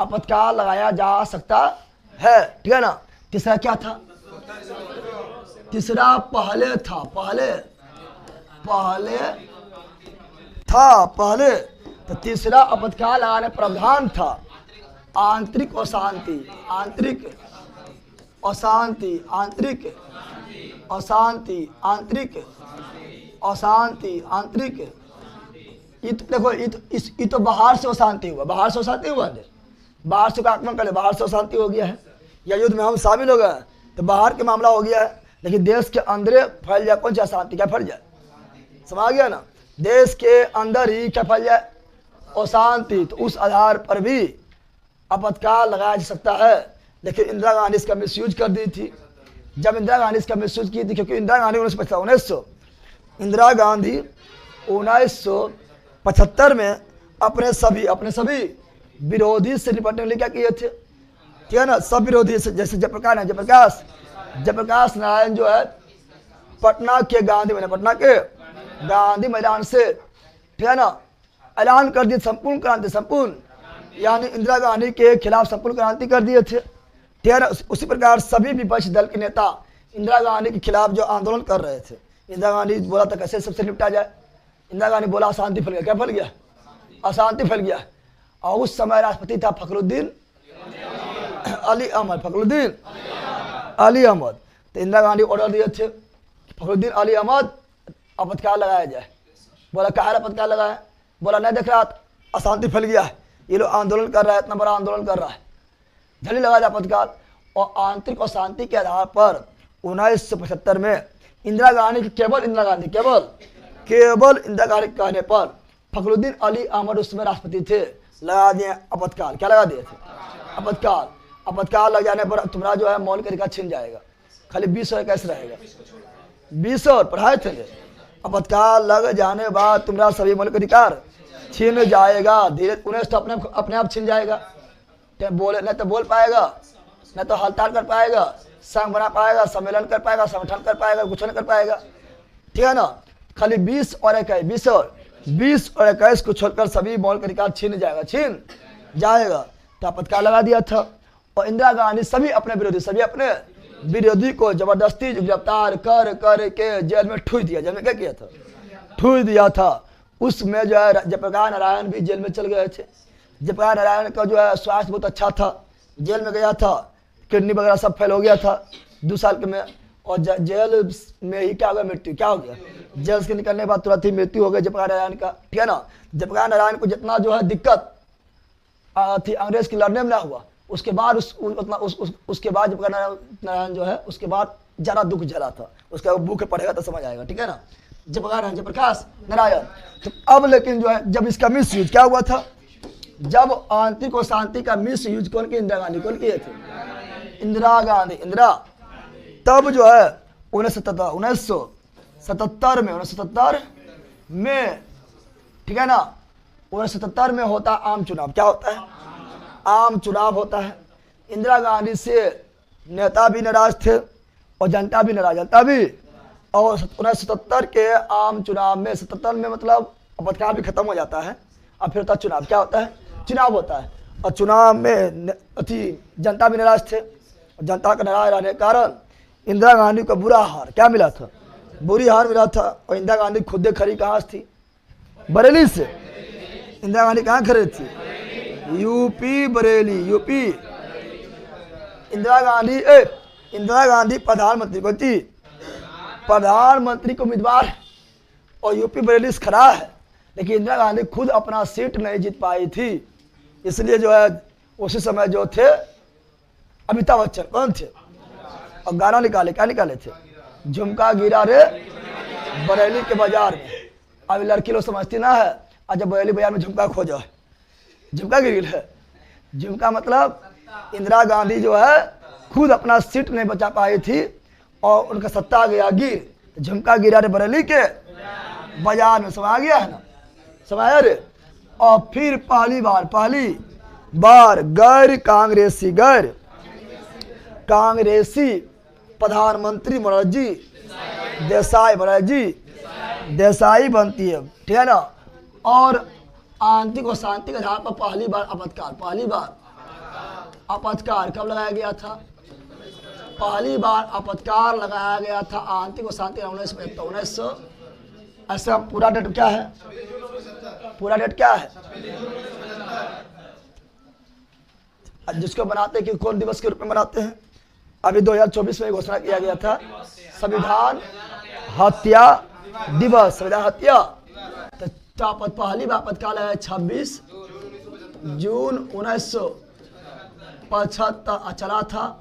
आपातकाल लगाया जा सकता है, ठीक है ना। तीसरा क्या था, तीसरा पहले था, पहले तो तीसरा आपातकाल लगाने प्रावधान था आंतरिक अशांति, आंतरिक अशांति, आंतरिक अशांति, आंतरिक अशांति, आंतरिक। ये देखो, ये तो बाहर से अशांति हुआ, बाहर से अशांति हुआ है, बाहर से आक्रमण कर ले, बाहर से अशांति हो गया है, या युद्ध में हम शामिल हो गए तो बाहर के मामला हो गया है। लेकिन देश के अंदर फैल जाए कौन सी अशांति, क्या फैल जाए, समझ गया ना, देश के अंदर ही क्या फैल जाए अशांति, तो उस आधार पर भी आपातकाल लगाया जा सकता है। लेकिन इंदिरा गांधी इसका मिसयूज कर दी थी, जब इंदिरा गांधी इसका मिसयूज की थी, क्योंकि इंदिरा गांधी 1975 में अपने सभी विरोधी से निपटने के लिए क्या किए थे, ठीक है ना, सब विरोधी से, जैसे जयप्रकाश नारायण जो है पटना के गांधी मैदान से, ठीक है ना, ऐलान कर दिए संपूर्ण क्रांति, संपूर्ण यानी इंदिरा गांधी के खिलाफ संपूर्ण क्रांति कर दिए थे, ठीक है ना। उसी प्रकार सभी विपक्ष दल के नेता इंदिरा गांधी के खिलाफ जो आंदोलन कर रहे थे, इंदिरा गांधी बोला था कैसे सबसे निपटा जाए, इंदिरा गांधी बोला अशांति फैल गया, क्या फैल गया, अशांति फैल गया। और उस समय राष्ट्रपति था फखरुद्दीन अली अहमद, फखरुद्दीन अली अहमद। तो इंदिरा गांधी ऑर्डर दिए थे फखरुद्दीन अली अहमद आपातकाल लगाया जाए। बोला कहा आपातकाल लगाया, बोला नहीं देख रहा अशांति फैल गया है, ये लोग आंदोलन कर रहा है, इतना बड़ा आंदोलन कर रहा है, जल्दी लगा जाए आपातकाल। और आंतरिक अशांति के आधार पर 1975 में इंदिरा गांधी केवल इंदिरा गांधी कहने पर फखरुद्दीन अली अहमद उस समय राष्ट्रपति थे, लगा दिए आपातकाल, क्या लगा दिए थे आपातकाल। आपातकाल लग जाने पर तुम्हारा जो है मौलिक अधिकार छिन जाएगा, खाली 20 और कैसे रहेगा, 20 और पढ़ाए थे। आपातकाल लग जाने बाद तुम्हारा सभी मौलिक अधिकार छिन जाएगा, धीरे 19 तो अपने आप छिन जाएगा, बोले नहीं तो बोल पाएगा, नहीं तो हड़ताल कर पाएगा, संघ बना पाएगा, सम्मेलन कर पाएगा, संगठन कर पाएगा, कुछ नहीं कर पाएगा, ठीक है ना। खाली 20 और 21 को छोड़कर सभी मौलिक अधिकार छिन जाएगा। तो आपातकाल लगा दिया था। और इंदिरा गांधी सभी अपने विरोधी को जबरदस्ती गिरफ्तार कर के जेल में ठूस दिया। जेल में क्या किया था, ठूस दिया था। उसमें जो है जयप्रकाश नारायण भी जेल में चल गए थे। जयप्रकाश नारायण का जो है स्वास्थ्य बहुत अच्छा था, जेल में गया था, किडनी वगैरह सब फेल हो गया था 2 साल के में, और जेल में ही क्या हो गया, मृत्यु, क्या हो गया, जेल से निकलने के बाद तुरंत ही मृत्यु हो गई जयप्रकाश नारायण का, ठीक है ना। जयप्रकाश नारायण को जितना जो है दिक्कत थी अंग्रेज की लड़ने में ना हुआ, उसके बाद उसके बाद जयप्रकाश नारायण जो है उसके बाद ज़्यादा दुख झेला था, उसका बुक पढ़ेगा तो समझ आएगा, ठीक है ना। जयप्रकाश नारायण। तो अब लेकिन जो है जब इसका मिसयूज क्या हुआ था, जब आंतरिक और शांति का मिस यूज कौन की? इंदिरा गांधी कौन किए थे? इंदिरा गांधी, इंदिरा। तब जो है 1977 में, ठीक है ना, 1977 में होता आम चुनाव। क्या होता है? आम चुनाव होता है। इंदिरा गांधी से नेता भी नाराज थे और जनता भी नाराज, जनता भी। और 1977 के आम चुनाव में, 77 में मतलब आपातकाल भी खत्म हो जाता है, अब फिर होता चुनाव। क्या होता है? चुनाव होता है। और चुनाव में जनता भी नाराज थे, जनता का नाराज रहने के कारण इंदिरा गांधी को बुरा हार क्या मिला था? बुरी हार मिला था। और इंदिरा गांधी खुद खड़ी कहाँ थी? बरेली से। इंदिरा गांधी कहाँ खड़ी थी? UP, Bareilly, UP. इंदिरा गांधी प्रधानमंत्री को थी, प्रधानमंत्री को उम्मीदवार और यूपी बरेली से खड़ा है, लेकिन इंदिरा गांधी खुद अपना सीट नहीं जीत पाई थी। इसलिए जो है उसी समय जो थे अमिताभ बच्चन, कौन थे, और गाना निकाले। क्या निकाले थे? झुमका गिरा रे बरेली के बाजार में। अभी लड़की लोग समझती ना है, आज जब बरेली बाजार में झुमका खोजा है, झुमका गिर है। झुमका मतलब इंदिरा गांधी जो है खुद अपना सीट नहीं बचा पाई थी और उनका सत्ता गया गिर। झुमका गिरा रे बरेली के बाजार में। समझ गया है ना? समझ रे। और फिर पहली बार गैर कांग्रेसी प्रधानमंत्री बनर्जी देसाई बनती है, ठीक है ना। और आंतरिक और शांति के आधार पर पहली बार आपातकाल कब लगाया गया था? पहली बार आपातकाल लगाया गया था आंतरिक और शांति 1975। ऐसा पूरा डेट क्या है? पूरा डेट क्या है? जिसको बनाते कि कौन दिवस के रूप में मनाते हैं? अभी 2024 में घोषणा किया गया था संविधान हत्या दिवस, संविधान हत्या। तो पहली बार आपातकाल है 26 जून 1975 चला था।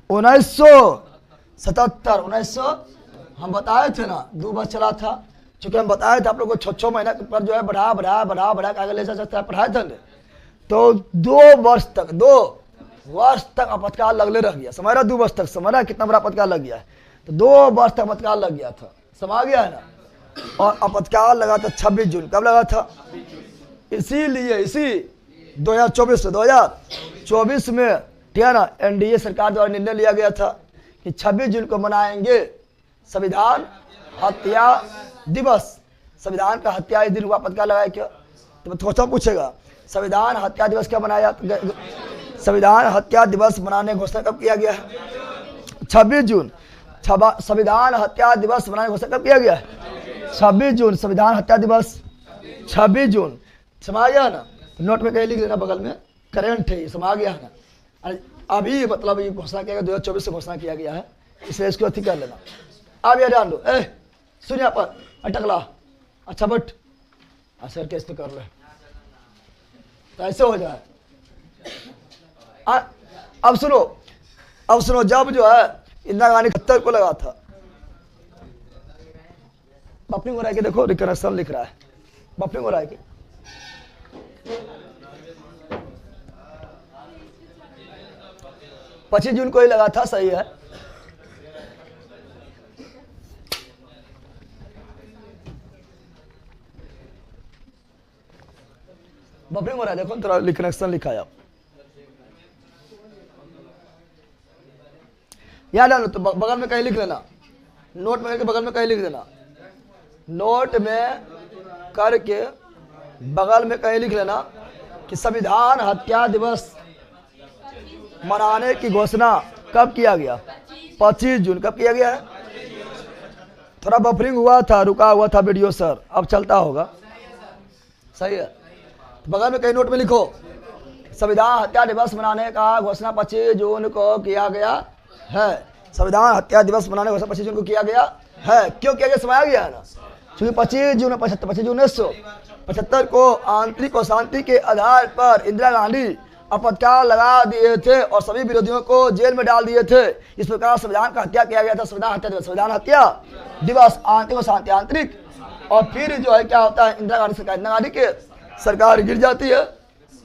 1977 हम बताए थे ना, 2 बार चला था। चूंकि हम बताए थे आप लोग को 6 महीना पर जो है बढ़ा आगे ले जा सकता है, पढ़ाए थे। तो 2 वर्ष तक आपातकाल लगले रह गया। समझ रहा? 2 वर्ष तक। समझ रहा कितना बड़ा आपातकाल लग गया है? तो 2 वर्ष तक आपातकाल लग गया था। समझ गया है ना? और आपातकाल लगा था 26 जून। कब लगा था? इसीलिए 2024 में, ठीक है ना, एनडीए सरकार द्वारा निर्णय लिया गया था कि 26 जून को मनाएंगे संविधान हत्या दिवस। संविधान का हत्या इस दिन हुआ, आपातकाल लगाया क्या? तो थोड़ा पूछेगा संविधान हत्या दिवस क्या मनाया? संविधान हत्या दिवस मनाने की घोषणा कब किया गया है? 26 जून। संविधान हत्या दिवस मनाने की घोषणा कब किया गया है? 26 जून। संविधान हत्या दिवस 26 जून। समझ गया ना? नोट में कहीं लिख देना बगल में, करंट है। समझ गया ना? अभी मतलब ये घोषणा किया गया, 2024 से घोषणा किया गया है, इसलिए इसको अथी कर लेना। अब ये जान लो, सुन यहाँ पर अटकला, अच्छा बट सर कैसे कर ले तो ऐसे हो जाए। अब सुनो, जब जो है इंदिरा गांधी 71 को लगा था, बफरिंग हो रहा है कि देखो रिकनेक्शन लिख रहा है, बफरिंग हो रहा है कि 25 जून को ही लगा था, सही है। बफरिंग हो रहा है, देखो थोड़ा रिकनेक्शन लिखा है। याद है तो बगल में कहीं लिख लेना, नोट में करके बगल में कहीं लिख देना, नोट में करके बगल में कहीं लिख लेना कि संविधान हत्या दिवस मनाने की घोषणा कब किया गया? 25 जून। कब किया गया है? थोड़ा बफरिंग हुआ था, रुका हुआ था वीडियो सर, अब चलता होगा, सही है। तो बगल में कहीं नोट में लिखो संविधान हत्या दिवस मनाने का घोषणा 25 जून को किया गया है। संविधान हत्या दिवस मनाने का घोषणा 25 जून को किया गया है। क्यों किया गया? समाया गया है ना, क्योंकि 25 जून 1975 को आंतरिक और शांति के आधार पर इंदिरा गांधी आपातकाल लगा दिए थे और सभी विरोधियों को जेल में डाल दिए थे। इस प्रकार संविधान का हत्या किया गया था। संविधान हत्या दिवस आंतरिक और शांति, आंतरिक। और फिर जो है क्या होता है, इंदिरा गांधी की सरकार गिर जाती है,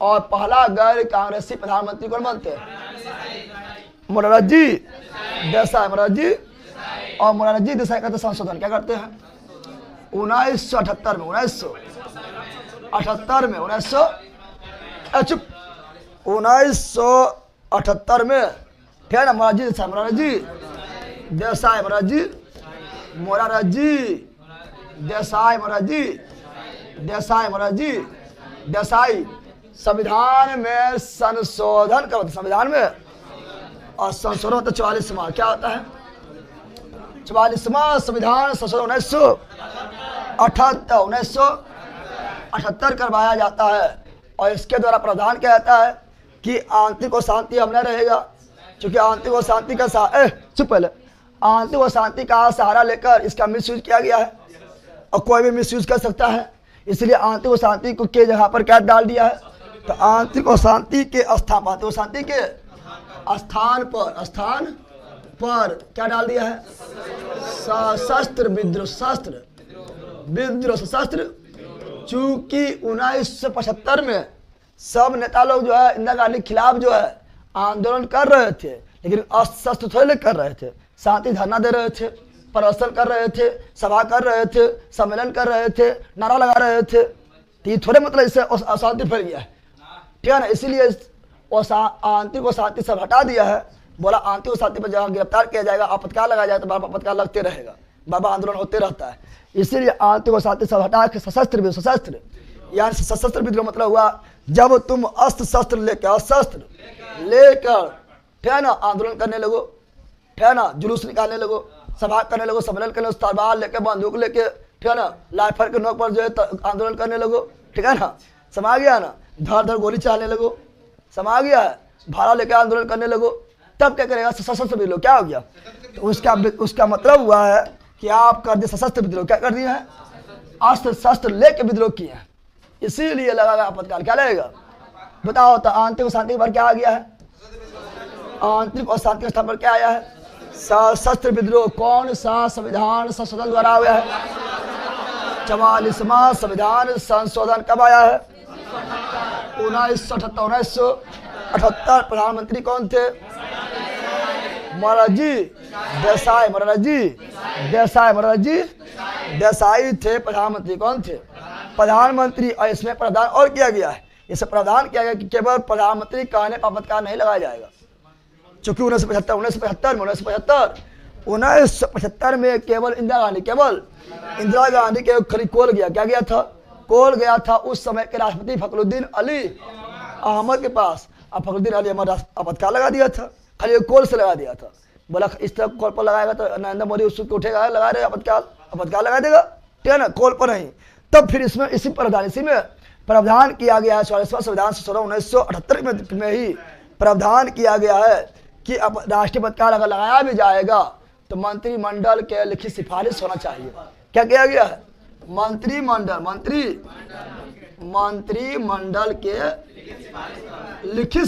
और पहला गैर कांग्रेसी प्रधानमंत्री कौन बनते हैं? मोरारजी देसाई। मोरारजी और मोरारजी देसाई का तो संशोधन क्या करते हैं? 1978 में 1978 में 1978 में ठीक है ना? मोरारजी देसाई मोरारजी देसाई मोरारजी मोरारजी देसाई मोरारजी देसाई मोरारजी देसाई संविधान में संशोधन का संविधान में और संशोधन मतलब 44वां क्या होता है? 44वां संविधान संशोधन 1978 करवाया जाता है और इसके द्वारा प्रावधान किया जाता है कि आंतरिक शांति हमने रहेगा, क्योंकि आंतरिक शांति का चुप पहले आंतरिक शांति का सहारा लेकर इसका मिसयूज किया गया है और कोई भी मिसयूज कर सकता है, इसलिए आंतरिक शांति को के जगह पर क्या डाल दिया है? तो आंतरिक शांति के आंतरिक शांति के स्थान पर क्या डाल दिया है? सशस्त्र विद्रोह सशस्त्र। चूंकि 1975 में सब नेता लोग जो है इंदिरा गांधी के खिलाफ जो है आंदोलन कर रहे थे, लेकिन अशस्त्र थोड़े कर रहे थे, शांति धरना दे रहे थे, प्रदर्शन कर रहे थे, सभा कर रहे थे, सम्मेलन कर रहे थे, नारा लगा रहे थे। तो ये थोड़े मतलब इससे अशांति फैल गया है, ठीक है ना? इसीलिए आंतरिक शांति सब हटा दिया है। बोला आंतरिक शांति पर जगह गिरफ्तार किया जाएगा, आपातकाल लगाया जाएगा तो बाबा आपातकाल लगते रहेगा, बाबा आंदोलन होते रहता है। इसीलिए आंतरिक शांति सब हटा के सशस्त्र यानी सशस्त्र विद्रोह मतलब हुआ जब तुम अस्त्र शस्त्र लेकर ठीक है ना आंदोलन करने लगो, ठीक है ना, जुलूस निकालने लगो, सभा करने लगो, सम्मेलन करने लगो, तलवार लेके बंदूक लेके ठीक है ना लाइफर के नोक पर जो है आंदोलन करने लगो, ठीक है ना? समा गया ना? धर गोली चलाने लगो, समा गया है? भाड़ा लेके आंदोलन करने लगो, तब क्या करेगा? सशस्त्र विद्रोह। क्या हो गया? तो उसका मतलब हुआ है कि आप कर दिए सशस्त्र विद्रोह। क्या कर दिए हैं? अस्त्र शस्त्र लेके विद्रोह किए हैं, इसीलिए लगा आपातकाल। क्या लगेगा बताओ? तो आंतरिक शांति पर क्या आ गया है? आंतरिक और शांति स्थान पर क्या आया है? सशस्त्र विद्रोह। कौन सा संविधान संशोधन द्वारा आया है? 44वां संविधान संशोधन कब आया है? 1978 प्रधानमंत्री कौन थे? मोरारजी देसाई। मोरारजी देसाई मोरारजी देसाई थे प्रधानमंत्री। कौन थे? प्रधानमंत्री। और इसमें प्रावधान और किया गया है, इसे प्रावधान किया गया कि केवल प्रधानमंत्री कहने पर आपातकाल नहीं लगाया जाएगा, चूंकि 1975 में केवल इंदिरा गांधी के खरी कोल गया। क्या गया था? कोल गया था उस समय के राष्ट्रपति फखरुद्दीन अली अहमद के पास, और फखरुद्दीन अली अहमद आपातकाल लगा दिया था, खाली कोल से लगा दिया था। बोला इस तरह कोल पर लगाएगा तो नरेंद्र मोदी उसको उठेगा, लगा रहे आपातकाल लगा देगा, ठीक है ना? कोल पर नहीं। तब फिर इसी में प्रावधान किया गया है। 44वां संविधान संशोधन 1978 में ही प्रावधान किया गया है कि अब राष्ट्रीय आपातकाल अगर लगाया भी जाएगा तो मंत्रिमंडल के लिखित सिफारिश होना चाहिए। क्या किया गया है? मंत्रिमंडल के लिखित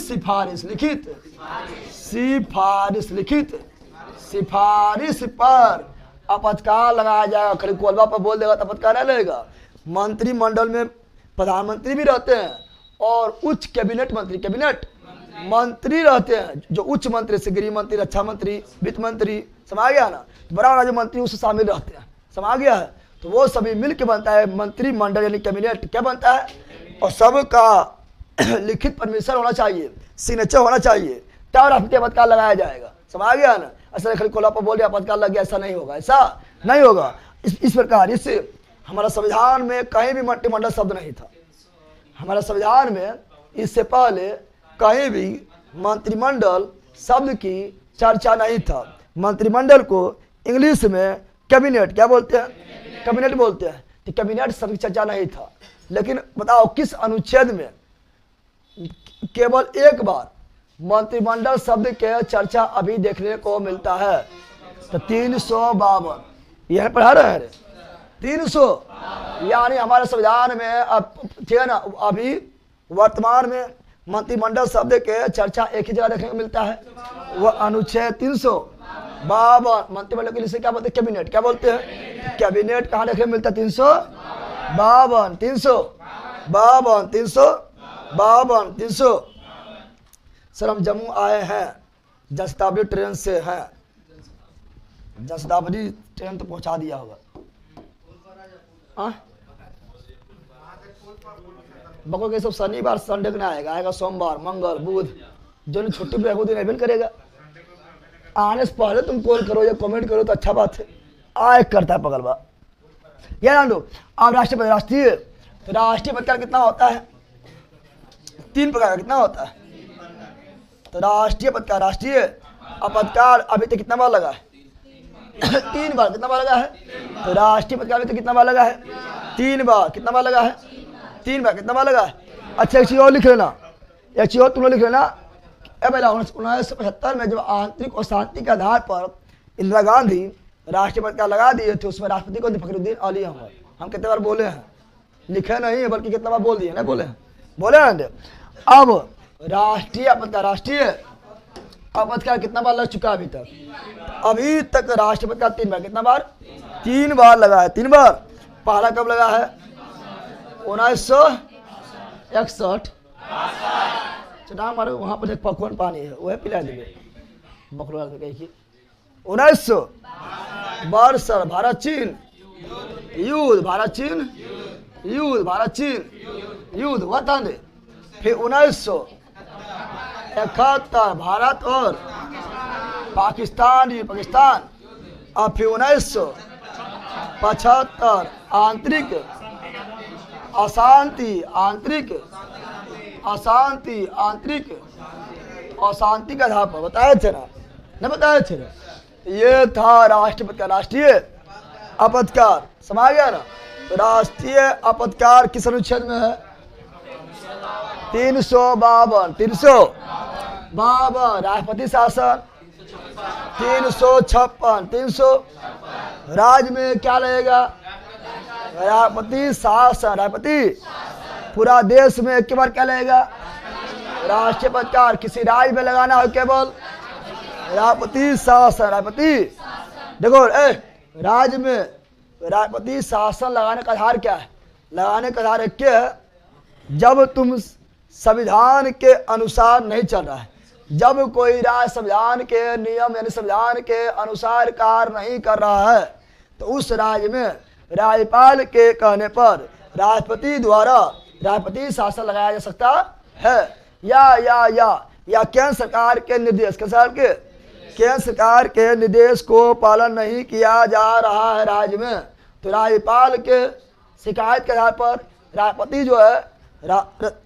सिफारिश पर आपातकाल लगाया जाएगा। खाली कोलबा पर बोल देगा तो आपातकाल नहीं लगेगा। मंत्रिमंडल में प्रधानमंत्री भी रहते हैं और उच्च कैबिनेट मंत्री रहते हैं, जो उच्च मंत्री से गृह मंत्री, रक्षा मंत्री, वित्त मंत्री, समा गया ना? बड़ा राज्य मंत्री उससे शामिल रहते हैं, समा गया है? तो वो सभी मिलकर बनता है मंत्रिमंडल यानी कैबिनेट। क्या बनता है? और सबका लिखित परमिशन होना चाहिए, सिग्नेचर होना चाहिए, तब राष्ट्रपति आपातकाल लगाया जाएगा, समा गया ना? ऐसा खाली कोला पर बोल दिया आपातकाल लग गया, ऐसा नहीं होगा। इस प्रकार इससे हमारा संविधान में कहीं भी मंत्रिमंडल शब्द नहीं था। हमारा संविधान में इससे पहले कहीं भी मंत्रिमंडल शब्द की चर्चा नहीं था। मंत्रिमंडल को इंग्लिश में कैबिनेट क्या बोलते हैं? कैबिनेट बोलते हैं। तो कैबिनेट शब्द की चर्चा नहीं था। लेकिन बताओ किस अनुच्छेद में केवल एक बार मंत्रिमंडल शब्द के चर्चा अभी देखने को मिलता है? तो 352 यह पढ़ा रहे हैं 300 यानी हमारे संविधान में अब ठीक है ना? अभी वर्तमान में मंत्रिमंडल शब्द के चर्चा एक ही जगह देखने को मिलता है, वह अनुच्छेद 352। मंत्रिमंडल के लिए क्या बोलते हैं? कैबिनेट। क्या बोलते हैं? कैबिनेट कहाँ देखने को मिलता है? 352 52 300। सर हम जम्मू आए हैं, जनशताब्दी ट्रेन से हैं। जनशताब्दी ट्रेन तो पहुंचा दिया होगा। बको के सब शनिवार संडे को ना आएगा, आएगा सोमवार मंगल बुध, जो छुट्टी पे दिन एवेंट करेगा। आने से पहले तुम कॉल करो या कमेंट करो तो अच्छा बात है। आए करता है पगलवा। ये जान लो अब राष्ट्रीय राष्ट्रीय तो राष्ट्रीय पदकार कितना होता है? 3 प्रकार का। कितना होता है? तो राष्ट्रीय पदकार राष्ट्रीय अपदकार अभी तक कितना बार लगा है? 3 बार। कितना बार लगा है? तो राष्ट्रीय पदकार अभी तक कितना बार लगा है? 3 बार। कितना बार लगा है? 3 बार। कितना बार लगा है? अच्छा एक चीज और लिख लेना, एक चीज और तुम लोग लिख लेना। 1975 में जब आंतरिक और शांति के आधार पर इंदिरा गांधी राष्ट्रीय पदकार लगा दिए थे, उसमें राष्ट्रपति को फखरुद्दीन अली अहमद। हम कितने बार बोले हैं? लिखे नहीं है बल्कि कितना बार बोल दिए ना, बोले हैं, बोले हैं। अब राष्ट्रीय पदकार राष्ट्रीय अपदकार कितना बार लग चुका है अभी तक? अभी तक राष्ट्रीय पदकार 3 बार। कितना बार? 3 बार लगा है। 3 बार। पहला कब लगा है? 1961। चटा मारो वहां पर एक पकवान पानी है, वह पिला देंगे बकरा कही। 1900 बरसर भारत चीन युद्ध, भारत चीन युद्ध, भारत चीन युद्ध हुआ था। फिर 1971 भारत और पाकिस्तान पाकिस्तान। और फिर 1975 आंतरिक अशांति आंतरिक अशांति आंतरिक अशांति के आधार पर बताए थे ना, न बताए थे ना। ये था राष्ट्रपति का राष्ट्रीय अपदकार। समझ गया ना? तो राष्ट्रीय अपदकार किस अनुच्छेद में है? 352 352। राष्ट्रपति शासन 356 300। राज्य में क्या लगेगा? राष्ट्रपति शासन। राष्ट्रपति पूरा देश में एक बार क्या लगेगा? राष्ट्रीय पदकार। किसी राज्य में लगाना हो केवल राष्ट्रपति शासन। राष्ट्रपति देखो राज्य में राष्ट्रपति शासन लगाने का आधार क्या है? लगाने का आधार एक है, जब तुम संविधान के अनुसार नहीं चल रहा है, जब कोई राज्य संविधान के नियम यानी संविधान के अनुसार कार्य नहीं कर रहा है, तो उस राज्य में राज्यपाल के कहने पर राष्ट्रपति द्वारा राष्ट्रपति शासन लगाया जा सकता है। या केंद्र सरकार के निर्देश केंद्र सरकार के निर्देश को पालन नहीं किया जा रहा है राज्य में, तो राज्यपाल के शिकायत के आधार पर राष्ट्रपति जो है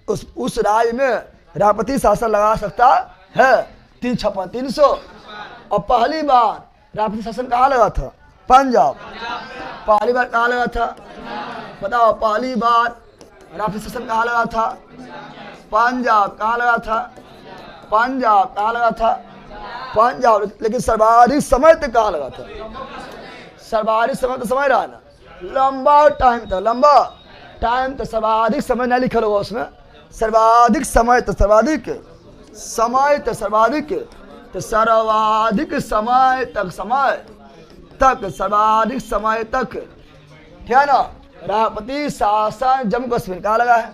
उस राज्य में राष्ट्रपति शासन लगा सकता है। 356 300। और पहली बार राष्ट्रपति शासन कहाँ लगा था? पंजाब। पहली बार कहाँ लगा था? बताओ। पहली बार राष्ट्रपति शासन कहाँ लगा था? पंजाब। कहाँ लगा था? पंजाब। कहाँ लगा था? पंजाब। लेकिन सर्वाधिक समय तक कहाँ लगा था? सर्वाधिक समय तो समझ रहा है ना, लंबा टाइम था, लंबा टाइम तो सर्वाधिक समय नहीं लिखा होगा उसमें। सर्वाधिक समय तो सर्वाधिक समय तो सर्वाधिक तो सर्वाधिक समय तक सर्वाधिक समय तक, ठीक है ना। राष्ट्रपति शासन जम्मू कश्मीर कहाँ लगा है?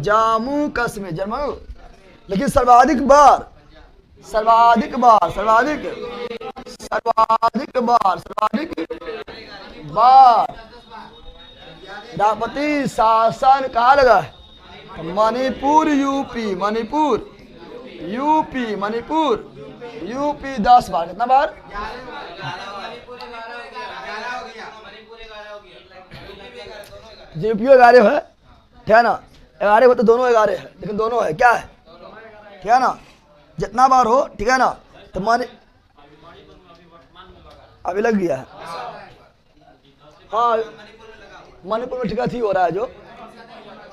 जम्मू कश्मीर जम्मू। लेकिन सर्वाधिक बार राष्ट्रपति शासन कहाँ लगा है? मणिपुर यूपी। यूपी 10 बार। कितना बार? यूपी 11 है, ठीक है ना। 11 हो तो दोनों 11 है, लेकिन दोनों है क्या है? ठीक है ना, जितना बार हो, ठीक है ना। तो मान अभी लग गया है। हाँ मणिपुर में ठीक हो रहा है जो।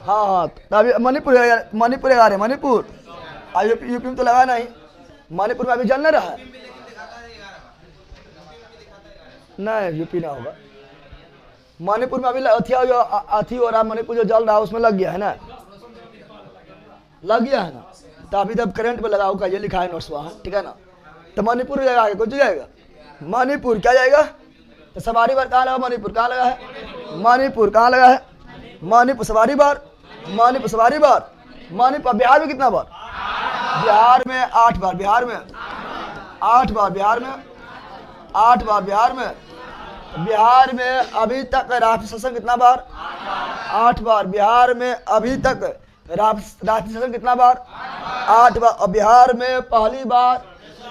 हाँ तो अभी मणिपुर 11 मणिपुर। यूपी में तो लगा नहीं, मणिपुर में अभी जल नहीं रहा है। नहीं यूपी ना होगा, मणिपुर में अभी अथी हो रहा है। मणिपुर जो जल रहा है उसमें लग गया है ना, लग गया है ना। तो अभी तब करंट में लगा होगा, ये लिखा है नोट्स वहाँ, ठीक है ना। तो मणिपुर जाएगा, कुछ जाएगा मणिपुर क्या जाएगा? तो सवारी बार कहाँ लगा? मणिपुर कहाँ लगा है? मणिपुर कहाँ लगा है? मणिपुर सवारी बार मणिपुर। बिहार में कितना बार? बिहार में 8 बार, बिहार में 8 बार, बिहार में 8 बार, बिहार में। बिहार में अभी तक राष्ट्रीय शासन कितना बार? 8 बार। बिहार में अभी तक राष्ट्रीय शासन कितना बार? 8 बार। और बिहार में पहली बार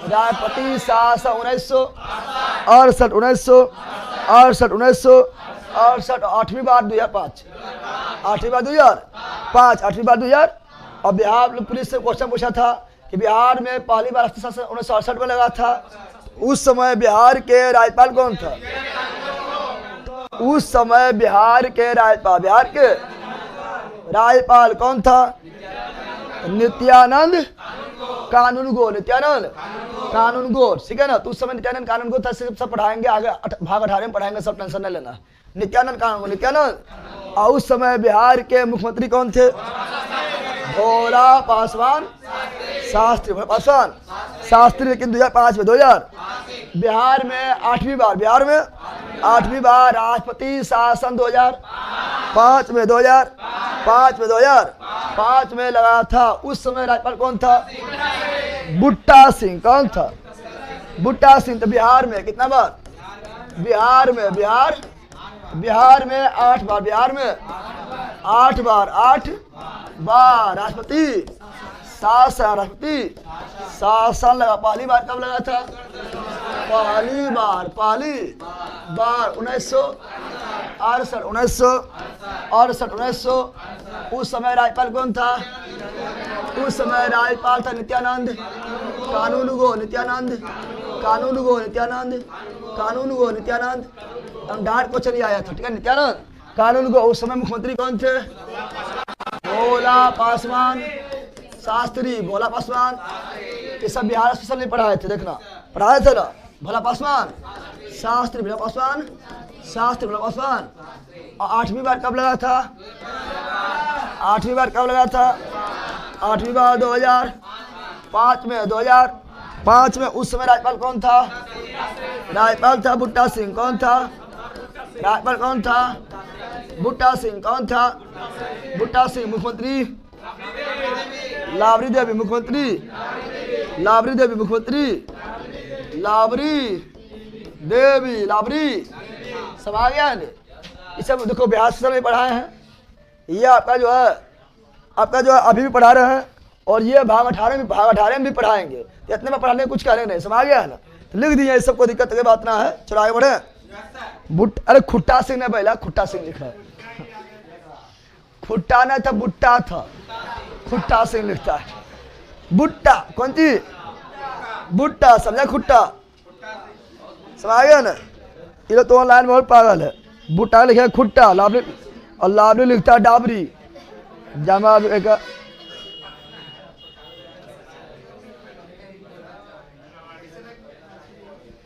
राष्ट्रपति शासन 1968, 1968, 1968, 8वीं बार 2005, 8वीं बार 2005, 8वीं बार 2000। और बिहार पुलिस से क्वेश्चन पूछा था कि बिहार में पहली बार राष्ट्रीय शासन 1968 में लगा था, उस समय बिहार के राज्यपाल कौन था? उस समय बिहार के राज्यपाल कौन था? नित्यानंद कानूनगो, नित्यानंद कानूनगो, ठीक है ना। तो उस समय नित्यानंद कानूनगो था। सब पढ़ाएंगे आगे, भाग 18 में पढ़ाएंगे, सब टेंशन नहीं लेना। नित्यानंद कानूनगो, नित्यानंद। और उस समय बिहार के मुख्यमंत्री कौन थे? भोला पासवान शास्त्री, भोला पासवान शास्त्री। लेकिन 2005 में 2000 बिहार में 8वीं बार, बिहार में 8वीं बार राष्ट्रपति शासन 2005 में, 2005 में, 2005 में लगा था। उस समय राज्यपाल कौन था? बुट्टा सिंह। कौन था? बुट्टा सिंह। तो बिहार में कितना बार? बिहार में 8 बार, बिहार में 8 बार, 8 बार राष्ट्रपति शासन लगा। पहली बार कब लगा था? पहली बार 1968, 1968। उस समय राज्यपाल कौन था? उस समय राज्यपाल था नित्यानंद कानूनगो, नित्यानंद कानूनगो, नित्यानंद कानूनगो, नित्यानंद। डांट को चली आया था, ठीक है, नित्यानंद कानूनगो। उस समय मुख्यमंत्री कौन थे? भोला पासवान शास्त्री, भोला पासवान। ये सब बिहार स्पेशल नहीं पढ़ाए थे, देखना पढ़ाए थे ना। भोला पासवान शास्त्री, भोला पासवान शास्त्री, भोला पासवान। और 8वीं बार कब लगा था? 8वीं बार कब लगा था? 8वीं बार 2005 में, 2005 में। उस समय राज्यपाल कौन था? राज्यपाल था बुट्टा सिंह। कौन था? राज्यपाल कौन था? बुट्टा सिंह। कौन था? बुट्टा सिंह। मुख्यमंत्री लाबरी देवी, मुख्यमंत्री लाबरी देवी, मुख्यमंत्री लाबरी देवी, लाबरी। सब आ गया है। ये सब देखो बिहार से में पढ़ाए हैं। ये आपका जो है अभी भी पढ़ा रहे हैं, और ये भाग 18 में भी पढ़ाएंगे। इतने में पढ़ाने कुछ करेंगे नहीं, समझ गया है ना। तो लिख दिए, सब कोई दिक्कत की बात ना है। चलो आगे बढ़े। अरे खुट्टा सिंह ने पहला खुट्टा सिंह लिखा है, खुट्टा नहीं था, बुट्टा था। खुट्टा सिंह लिखता है। बुट्टा कौन सी? बुट्टा, समझा? खुट्टा, समझ गया ना। ये तो ऑनलाइन बहुत पागल है। बुट्टा लिखा है खुट्टा, लाबरी, और लाबरी लिखता है डाबरी। जामा एक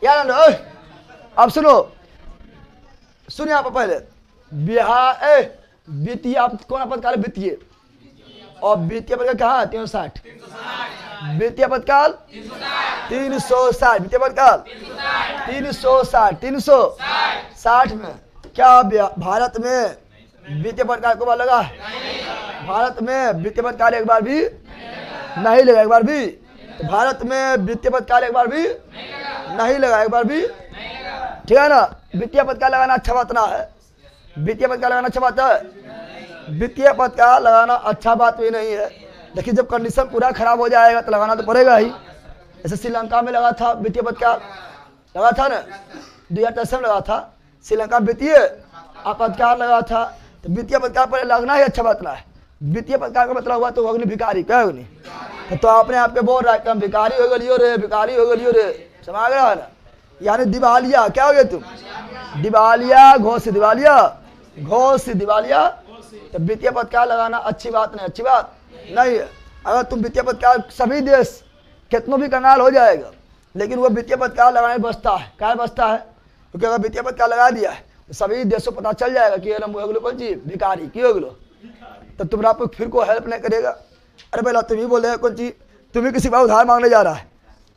यार, अब सुनिए आप पहले। बिहार वित्तीय, आप कौन आपातकाल? वित्तीय। और वित्तीय पदकाल कहाँ? 360। वित्तीय पदकाल 360, वित्तीय पदकाल 360 में। क्या भारत में वित्तीय पदकाल को बार लगा? भारत में वित्तीय पदकाल एक बार भी नहीं लगा, एक बार भी। तो भारत में वित्तीय पदकाल एक बार भी नहीं लगा, एक बार भी, ठीक है ना। वित्तीय पदकाल लगाना अच्छा बात ना है। वित्तीय पदकाल लगाना अच्छा बात है? वित्तीय पदकाल लगाना अच्छा बात भी नहीं है। देखिए, जब कंडीशन पूरा खराब हो जाएगा तो लगाना तो पड़ेगा ही। जैसे श्रीलंका में लगा था वित्तीय पदकाल, लगा था ना, 2013 में लगा था श्रीलंका वित्तीय आपातकाल लगा था। तो वित्तीय पदकाल पर लगना ही अच्छा बात ना है। वित्तीय पदकाल का मतलब हुआ तो अग्नि भिखारी, क्या अग्नि? तो अपने आप के बोल रहा है भिखारी हो गलियो रे, भिखारी हो गलियो रे, समझ रहा है ना। यानी दिवालिया, क्या हो गए तुम? दिवालिया, घोषित दिवालिया, घोषित दिवालिया। तो वित्तीय पदकाल लगाना अच्छी बात नहीं, अच्छी बात नहीं है। अगर तुम वित्तीय पदकाल, सभी देश कितनों भी कंगाल हो जाएगा, लेकिन वो वित्तीय पदकाल लगाने बचता है। क्या बचता है? क्योंकि अगर वित्तीय पदकाल लगा दिया है तो सभी देशों को पता चल जाएगा कि अगलो कौन चीज भिखारी की हो गलो। तो तुम आपको फिर को हेल्प नहीं करेगा। अरे पहला तुम ही बोले कौन चीज, तुम ही किसी का उधार मांगने जा रहा है,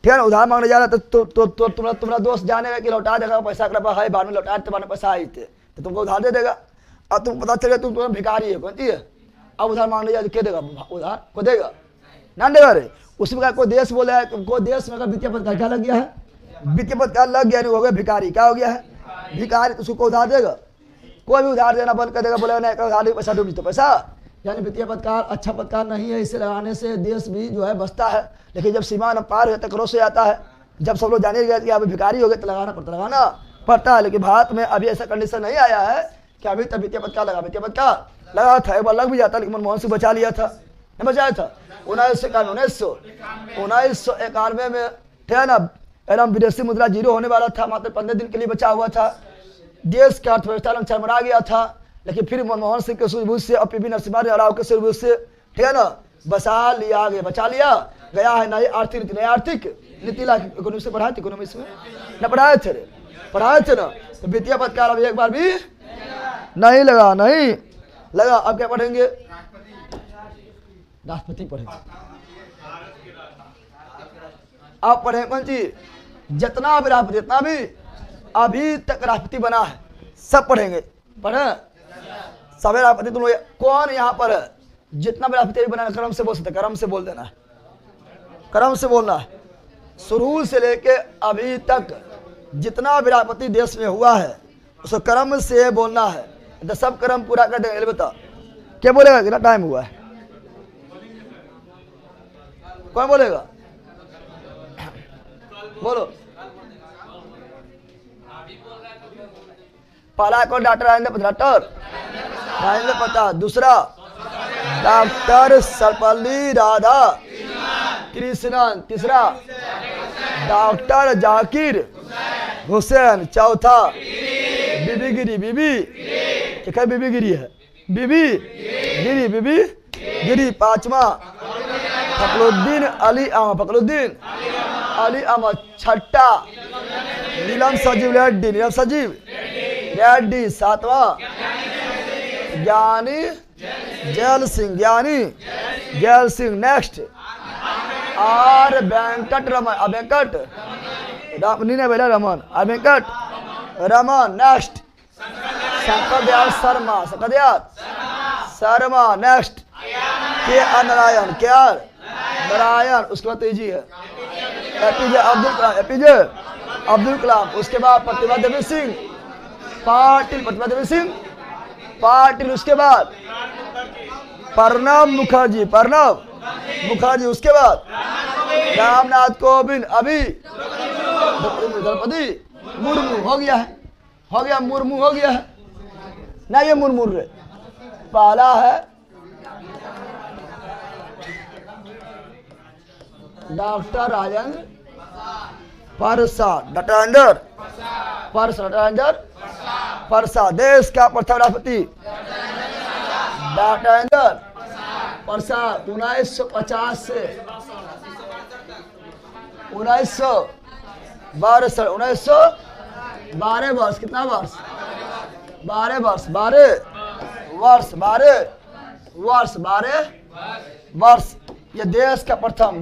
ठीक है ना, उधार मांगने जा रहा है। तो तुम्हारा दोस्त जानेगा कि लौटा देगा पैसा, है बाद में लौटा, तुम्हारे पैसा आई थे तो तुमको उधार दे देगा। और तुम पता चलेगा तुम भिखारी है, कौन चीज है? अब उधार मांगने जाए तो क्या देगा? उधार को देगा ना देगा रे। उसी प्रकार कोई देश बोला है, कोई देश में वित्तीय पद क्या लग गया है? वित्तीय पद क्या लग गया? नहीं हो गया भिखारी। क्या हो गया है? भिखारी। तो उसको उधार देगा? कोई भी उधार देना बंद कर देगा, बोलेगा नहीं उधार पैसा डूब तो पैसा। यानी वित्तीय पदकार अच्छा पदकार नहीं है, इसे लगाने से देश भी जो है बचता है। लेकिन जब सीमा न पार होता है, क्रॉस हो जाता है, जब सब लोग जाने गए कि अभी भिखारी हो गए तो लगाना पड़ता है। लेकिन भारत में अभी ऐसा कंडीशन नहीं आया है कि अभी तक वित्तीय पदकार लगा। वित्तीय पदकार लगा था, एक बार लग भी जाता, लेकिन मनमोहन सिंह बचा लिया था, नहीं बचाया था। 1991 में थे ना, एकदम विदेशी मुद्रा जीरो होने वाला था, मात्र 15 दिन के लिए बचा हुआ था। देश की अर्थव्यवस्था चरमरा गया था, लेकिन फिर मनमोहन सिंह के सूझबूझ से और पीवी नरसिम्हा राव के सूझबूझ से, ठीक है ना, बचा लिया गया है नई आर्थिक नीति। नई आर्थिक नीति ला इकोनॉमिक्स से पढ़ाए थे, इकोनॉमिक्स में न पढ़ाए थे ना। तो वित्तीय पदकार अब एक बार भी नहीं लगा। अब क्या पढ़ेंगे? राष्ट्रपति पढ़ेंगे। आप पढ़ेंगे कौन चीज? जितना भी अभी तक राष्ट्रपति बना है सब पढ़ेंगे। पढ़े सब राष्ट्रपति तुम लोग। कौन यहाँ पर है जितना भी राष्ट्रपति बना? क्रम से बोल सकते, क्रम से बोल देना है, क्रम से बोलना है। शुरू से लेके अभी तक जितना भी राष्ट्रपति देश में हुआ है उसको क्रम से बोलना है। तो सब क्रम पूरा कर देंगे। बता क्या बोलेगा? कितना टाइम हुआ है? कौन बोलेगा? बोलो। पहला कौन? डॉक्टर राजेंद्र प्रसाद। दूसरा डॉक्टर सर्वपल्ली राधा कृष्णन। तीसरा डॉक्टर जाकिर हुसैन। चौथा बीबी गिरी है, बीबी गिरी। पांचवा फखरुद्दीन अली अहमद। छठा नीलम सजीव रेड्डी। सातवां Giani Zail Singh. Next R Venkataraman. Next Shankar Dayal Sharma. Next K Narayan. उसके बाद तेजी है एपीजे अब्दुल कलाम। उसके बाद प्रतिभा देवी सिंह पाटिल। उसके बाद प्रणब मुखर्जी। उसके बाद रामनाथ कोविंद। अभी द्रौपदी मुर्मू हो गया है ना। ये मुर्मू रे पहला है डॉक्टर राजेंद्र प्रसाद। देश का प्रथम राष्ट्रपति डॉक्टर राजेंद्र प्रसाद। 1950 से 1912 वर्ष। कितना वर्ष? 12 वर्ष। ये देश का प्रथम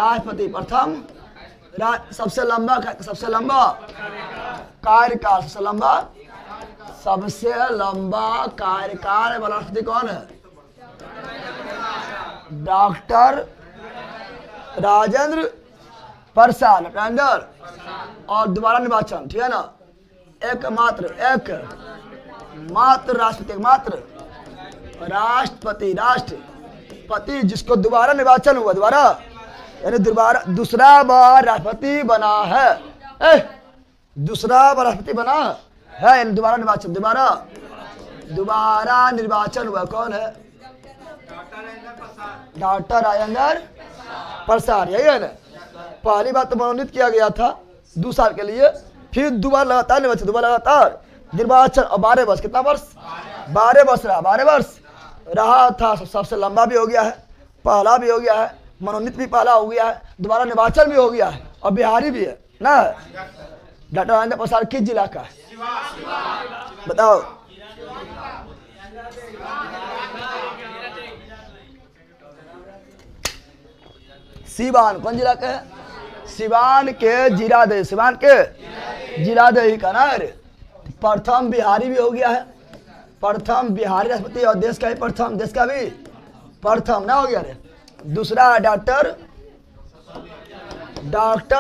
राष्ट्रपति। सबसे लंबा कार्यकाल वाला राष्ट्रपति कौन है? डॉक्टर राजेंद्र प्रसाद। और दोबारा निर्वाचन, ठीक है ना। एकमात्र राष्ट्रपति जिसको दोबारा निर्वाचन हुआ, यानी दूसरा बार राष्ट्रपति बना है। दूसरा बार राष्ट्रपति बना है, यानी दोबारा निर्वाचन हुआ। कौन है? डॉक्टर राजेंद्र प्रसाद। यही है ना। पहली बार तो मनोनीत किया गया था 2 साल के लिए, फिर दोबारा लगातार निर्वाचन और 12 वर्ष। कितना वर्ष? 12 वर्ष रहा था। सबसे लंबा भी हो गया है, पहला भी हो गया है, मनोनीत भी पहला हो गया है, दोबारा निर्वाचन भी हो गया है और बिहारी भी है ना। डॉक्टर राजेंद्र प्रसाद किस जिला का है? बताओ। सिवान। कौन जिला का है? सिवान के जीरादेव। जिला दही कनर। प्रथम बिहारी भी हो गया है, प्रथम बिहारी राष्ट्रपति और देश का भी प्रथम, देश का भी प्रथम ना हो गया रे। दूसरा doctor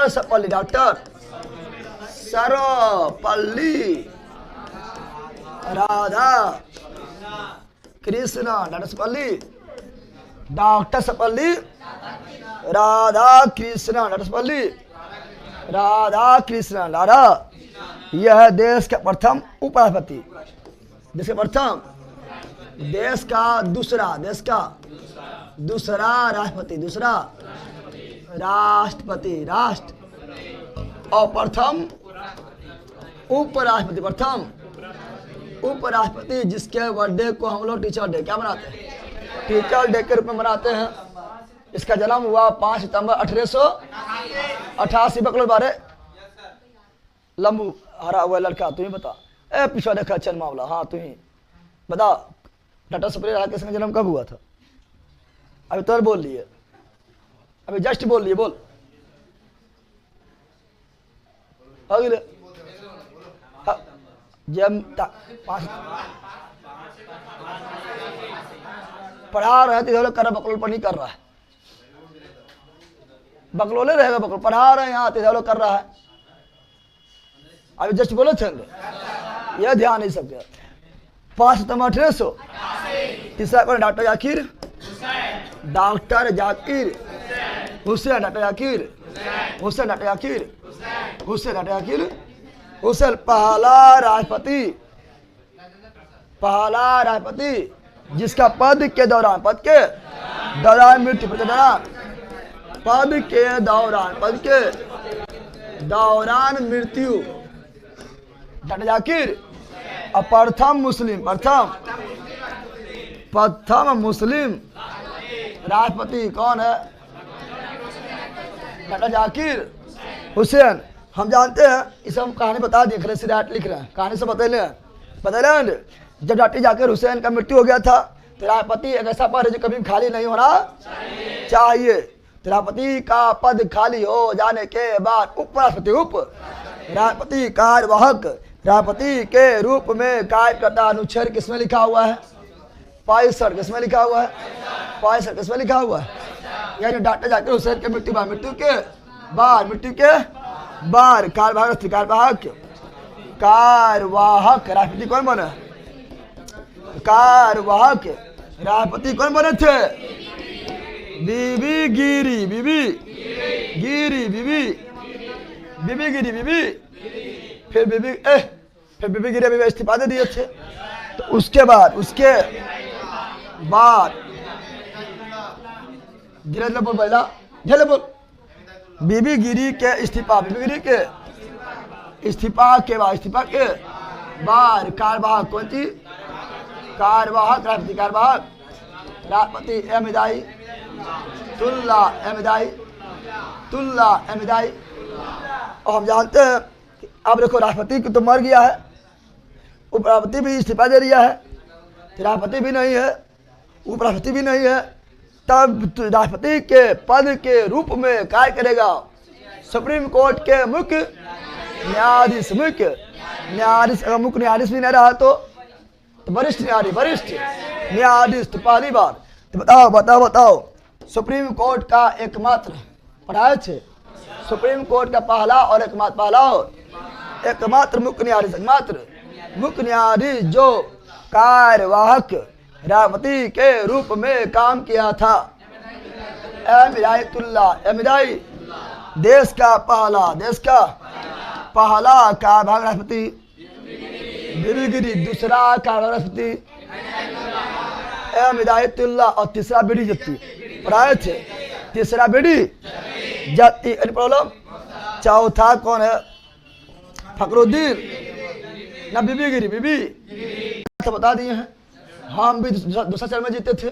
Sarvepalli, doctor Sarvepalli Radha Krishna, doctor Sarvepalli Radha Krishna, Radha Krishna Lara, यह देश का प्रथम उपराष्ट्रपति, देश का प्रथम, देश का दूसरा, देश का दूसरा राष्ट्रपति, दूसरा राष्ट्रपति, राष्ट्र, और प्रथम उपराष्ट्रपति, प्रथम उपराष्ट्रपति जिसके बर्थडे को हम लोग टीचर डे क्या मनाते हैं, टीचर डे के रूप में मनाते हैं। इसका जन्म हुआ 5 सितंबर 1888। बकलोल बारे लंबू हरा हुआ लड़का, तुम्हें बता, ए पिछड़ा देखा चल मामला, हाँ तुम्हें बता डॉक्टर सर्वपल्ली राधाकृष्ण का जन्म कब हुआ था? अभी तो बोल लिए, अभी जस्ट बोल लिए, बोल अगले जब पढ़ा रहे थे कर रहा, बकलोल पर नहीं कर रहा है, बकलोले रहेगा, बकलोल पढ़ा रहे हैं यहाँ तेजालो कर रहा है। अभी जस्ट बोले थे यह ध्यान नहीं सकते। 5 सितंबर 1800। तीसरा कौन? Doctor Zakir, doctor Zakir Hussain, doctor Zakir Hussain, doctor Zakir Hussain, doctor Zakir Hussain. पहला राष्ट्रपति जिसका पद के दौरान मृत्यु, पद के दौरान मृत्यु, डॉक्टर जाकिर। और प्रथम मुस्लिम राष्ट्रपति कौन है? डॉक्टर जाकिर हुसैन। हम जानते हैं, इसे हम कहानी बता दिए, लिख रहे हैं, कहानी से बतैले जब डॉक्टर जाकिर हुसैन का मृत्यु हो गया था तो राष्ट्रपति एक ऐसा पद है जो कभी खाली नहीं होना चाहिए। तो राष्ट्रपति का पद खाली हो जाने के बाद उपराष्ट्रपति, राष्ट्रपति कार्यवाहक, राष्ट्रपति के रूप में कार्य करता। अनुच्छेद किसमें लिखा हुआ है? 65। किसमें लिखा हुआ है? 65। किसमें लिखा हुआ है? यानी डॉक्टर जाकिर हुसैन के मृत्यु के बाद कार्यवाहक राष्ट्रपति कौन बने? कार्यवाहक राष्ट्रपति कौन बने थे? बीबी गिरी, फिर बीबी गिरी अभी इस्तीफा दे दिए थे। तो उसके बाद धीरे बोल पहला, धीरे बोल। बीबी गिरी के इस्तीफा के बाद कार्यवाहक कौन सी? कार्यवाहक राष्ट्रपति तुल्ला अहमदाई। और हम जानते हैं अब देखो राष्ट्रपति तो मर गया है, उपराष्ट्रपति भी इस्तीफा दे दिया है, राष्ट्रपति भी नहीं है, उपराष्ट्रपति भी नहीं है, तब राष्ट्रपति के पद के रूप में कार्य करेगा सुप्रीम कोर्ट के मुख्य न्यायाधीश। अगर मुख्य न्यायाधीश भी नहीं रहा तो वरिष्ठ न्यायाधीश। तो पहली बार तो बताओ सुप्रीम कोर्ट का एकमात्र पढ़ाए थे, सुप्रीम कोर्ट का पहला और एकमात्र मुख्य न्यायाधीश जो कार्यवाहक राष्ट्रपति के रूप में काम किया था, अहमदाई। देश का पहला कार्यवाहक राष्ट्रपति बीबी गिरी, दूसरा कार्यवाहक राष्ट्रपति अहमदायतुल्ला, और तीसरा बीडी जत्ती पढ़ाए थे, तीसरा बीडी जत्ती। प्रॉब्लम। चौथा कौन है? फखरुद्दीन ना बीबी गिरी, तो बता दिए हैं। हम भी दूसरा चरण में जीते थे,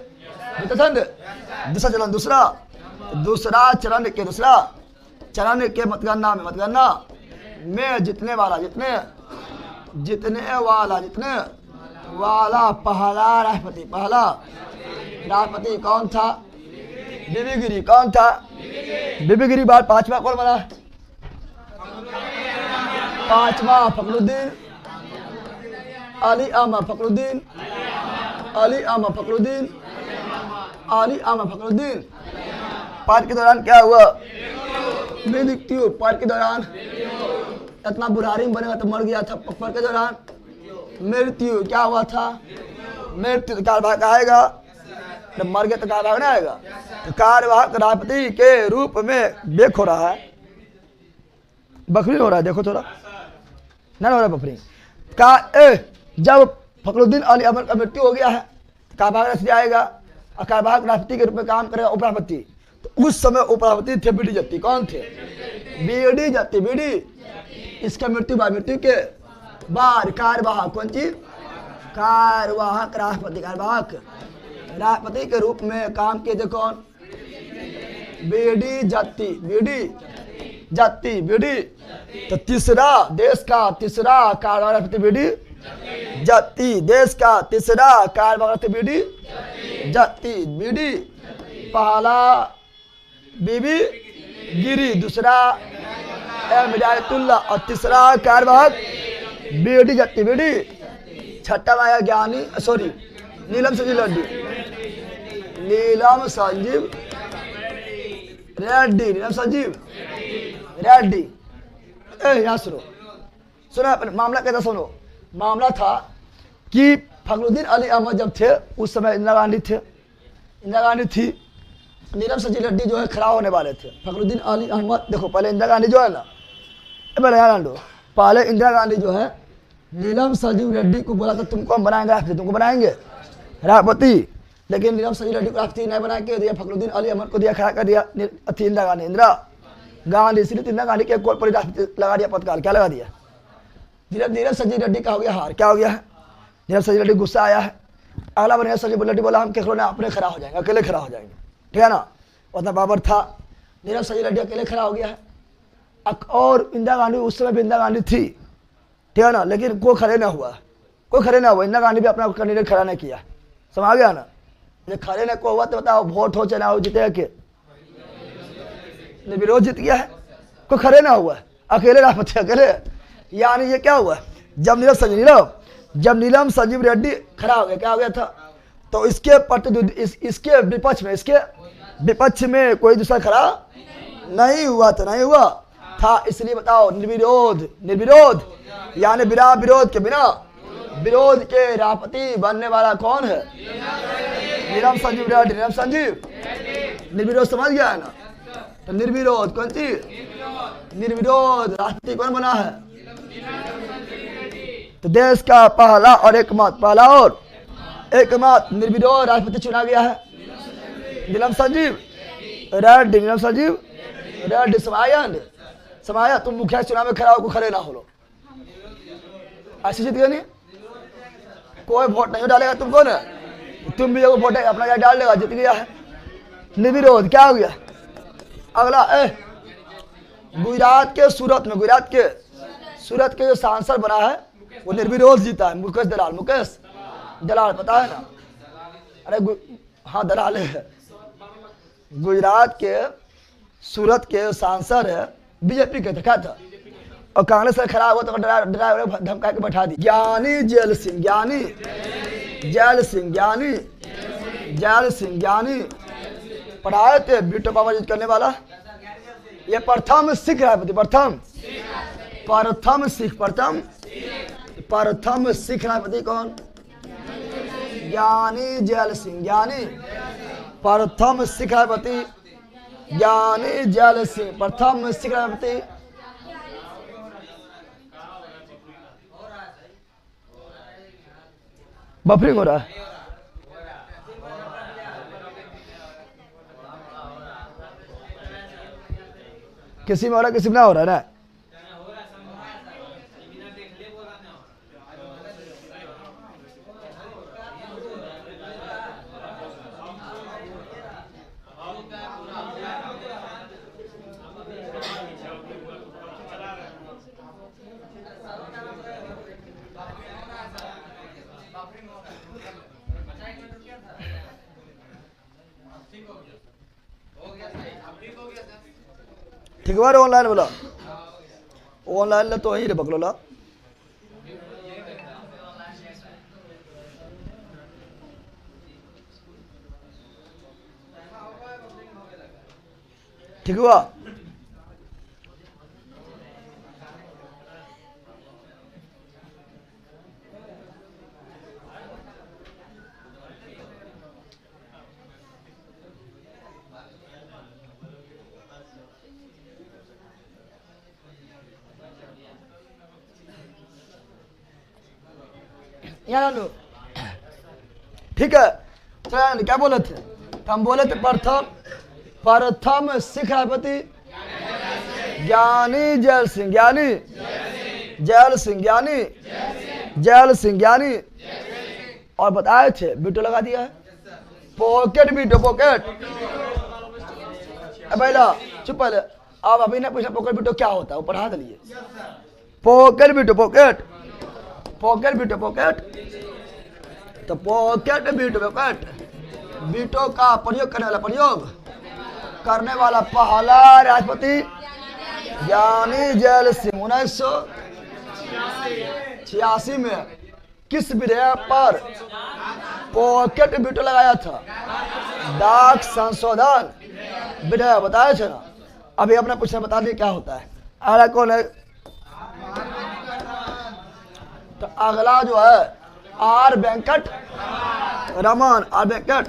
दूसरा चरण के मतगणना में जीतने वाला पहला राष्ट्रपति कौन था? बीबी गिरी। कौन था? बीबी गिरी। बाद 5वां कौन बना? पांचवा फखरुद्दीन अली अहमद फखरुद्दीन अली अहमद फखरुद्दीन अली अहमद फखरुद्दीन। पाठ के दौरान क्या हुआ? मृत्यु। पाठ के दौरान इतना बुढ़ारी में बनेगा तो मर गया था। पाठ के दौरान मृत्यु। क्या हुआ था? मृत्यु। तो कार्यवाहक आएगा, जब मर गया तो कार्यवाहक नहीं आएगा। तो कार्यवाहक राष्ट्रपति के रूप में बेख हो रहा है, बकरी हो रहा है। देखो थोड़ा नहीं हो रहा बकरी का। जब फखरुद्दीन अली अहमद का मृत्यु हो गया है, कार्यवाहक राष्ट्रपति आएगा और कार्यवाहक राष्ट्रपति के रूप में काम करेगा उपराष्ट्रपति। तो उस समय उपराष्ट्रपति थे बीडी जत्ती। कौन थे? बीडी जत्ती। बीडी इसका मृत्यु बाद, मृत्यु के बाद कार्यवाहक। कौन चीज? कार्यवाहक राष्ट्रपति। कार्यवाहक राष्ट्रपति के रूप में काम किए थे कौन? बीडी जत्ती। बीडी जत्ती। बीडी। तो तीसरा देश का तीसरा कार्यवाहक राष्ट्रपति बीडी जत्ती। देश का तीसरा कार्यवाहक राष्ट्रपति बीडी जत्ती। बीडी। पहला बीबी गिरी, दूसरा एम हिदायतुल्लाह और तीसरा कार्यवाहक बीडी जत्ती। बीडी। छठा आया ज्ञानी, सॉरी नीलम संजीव रेड्डी। नीलम संजीव रेड्डी। नीलम संजीव रेड्डी। यहाँ सुनो, सुनो मामला कैसा सुनो। मामला था कि फखरुद्दीन अली अहमद जब थे उस समय इंदिरा गांधी थे, इंदिरा गांधी थी। नीलम संजीव रेड्डी जो है खड़ा होने वाले थे। फखरुद्दीन अली अहमद देखो, पहले इंदिरा गांधी जो है ना, पहले इंदिरा गांधी जो है नीलम संजीव रेड्डी को बोला था तुमको हम बनाएंगे राष्ट्रपति, तुमको बनाएंगे राष्ट्रपति। लेकिन नीलम संजीव रेड्डी को राष्ट्रपति नहीं बना के दिया, फखरुद्दीन अली अहमद को दिया, खड़ा कर दिया इंदिरा गांधी। इंदिरा गांधी, इसलिए इंदिरा गांधी के कोल पर राष्ट्रपति लगा दिया पदकाल। क्या लगा दिया? नीलम संजीव रेड्डी का हो गया हार। क्या हो गया है? नीलम संजीव रेड्डी गुस्सा आया है। अगला बार नीलम संजीव रेड्डी बोला हम केकरो ने अपने खड़ा हो जाएंगे, अकेले खड़ा हो जाएंगे, ठीक है ना। उतना बाबर था, नीलम संजीव रेड्डी अकेले खड़ा हो गया है। और इंदिरा गांधी उस समय भी इंदिरा गांधी थी, ठीक है ना, लेकिन कोई खड़े ना हुआ, कोई खड़े ना हुआ। इंदिरा गांधी भी अपना कैंडिडेट खड़ा नहीं किया। समझ गया ना? जब खड़े ना को हुआ तो बताओ वोट हो चाहे ना हो, जीतेगा के? विरोध जीत गया है, कोई खड़े ना हुआ, अकेले राष्ट्रपति अकेले। यानी ये क्या हुआ? जब नीलम संजीव रेड्डी खड़ा हो गया, क्या हो गया था? तो इसके विपक्ष में कोई दूसरा खड़ा नहीं हुआ था, नहीं हुआ था। इसलिए बताओ निर्विरोध यानी बिना विरोध के, बिना विरोध के राष्ट्रपति बनने वाला कौन है? नीलम संजीव रेड्डी। नीलम संजीव निर्विरोध, समझ गया है ना? तो निर्विरोध कौन चीज? निर्विरोध राष्ट्रपति कौन बना है? तो देश का पहला और एकमात्र निर्विरोध राष्ट्रपति चुना गया है नीलम संजीव रेड्डी। नीलम संजीव रेड्डी। समाया तुम मुखिया चुनाव में खड़ा हो, खड़े ना हो लो, ऐसे जीत गए नहीं, कोई वोट नहीं डालेगा तुमको ना, तुम भी जो वोट अपना डाल लेगा, जीत गया है। निर्विरोध। क्या हो गया? अगला गुजरात के सूरत के जो सांसद बना है वो निर्विरोध जीता है, मुकेश दलाल पता है ना? अरे हाँ दलाल है। गुजरात के सूरत के सांसद है, बीजेपी के था, था और कांग्रेस से खड़ा हुआ तो ड्राइवर धमका के बैठा दी। ज्ञानी जैल सिंह पढ़ाए थे, बीटो पावर यूज करने वाला। ये प्रथम सिख राष्ट्रपति, प्रथम सिख राष्ट्रपति कौन? ज्ञानी जैल सिंह। प्रथम सिख राष्ट्रपति ज्ञानी जैल सिंह, प्रथम सिख राष्ट्रपति। बफरिंग हो रहा है। किसी में हो रहा है, किसी में ना हो रहा है ना। ठीक है, ऑनलाइन बोला ऑनलाइन ले तो वहीं रे बकलोला। ठीक हुआ। यहाँ लो। ठीक है, चलो क्या बोले थे? हम बोले थे प्रथम सिख राष्ट्रपति ज्ञानी जैल सिंह, ज्ञानी जैल सिंह, ज्ञानी जैल सिंह, ज्ञानी। और बताए थे बीटो लगा दिया है, पॉकेट बीटो, पॉकेट। पहला चुप पहले, अब अभी ने पूछा पॉकेट बीटो क्या होता है, वो पढ़ा दिए। Pocket veto, pocket, pocket veto, pocket. तो पॉकेट बीटो, पॉकेट, बीटो का प्रयोग करने वाला पहला राष्ट्रपति ज्ञानी जैल सिंह 1986 में किस विधेयक पर पॉकेट बीटो लगाया था? डाक संशोधन विधेयक, बताया था ना। अभी अपना पूछना बता दिए क्या होता है। अगला कौन है? तो अगला जो है R Venkataraman, R Venkat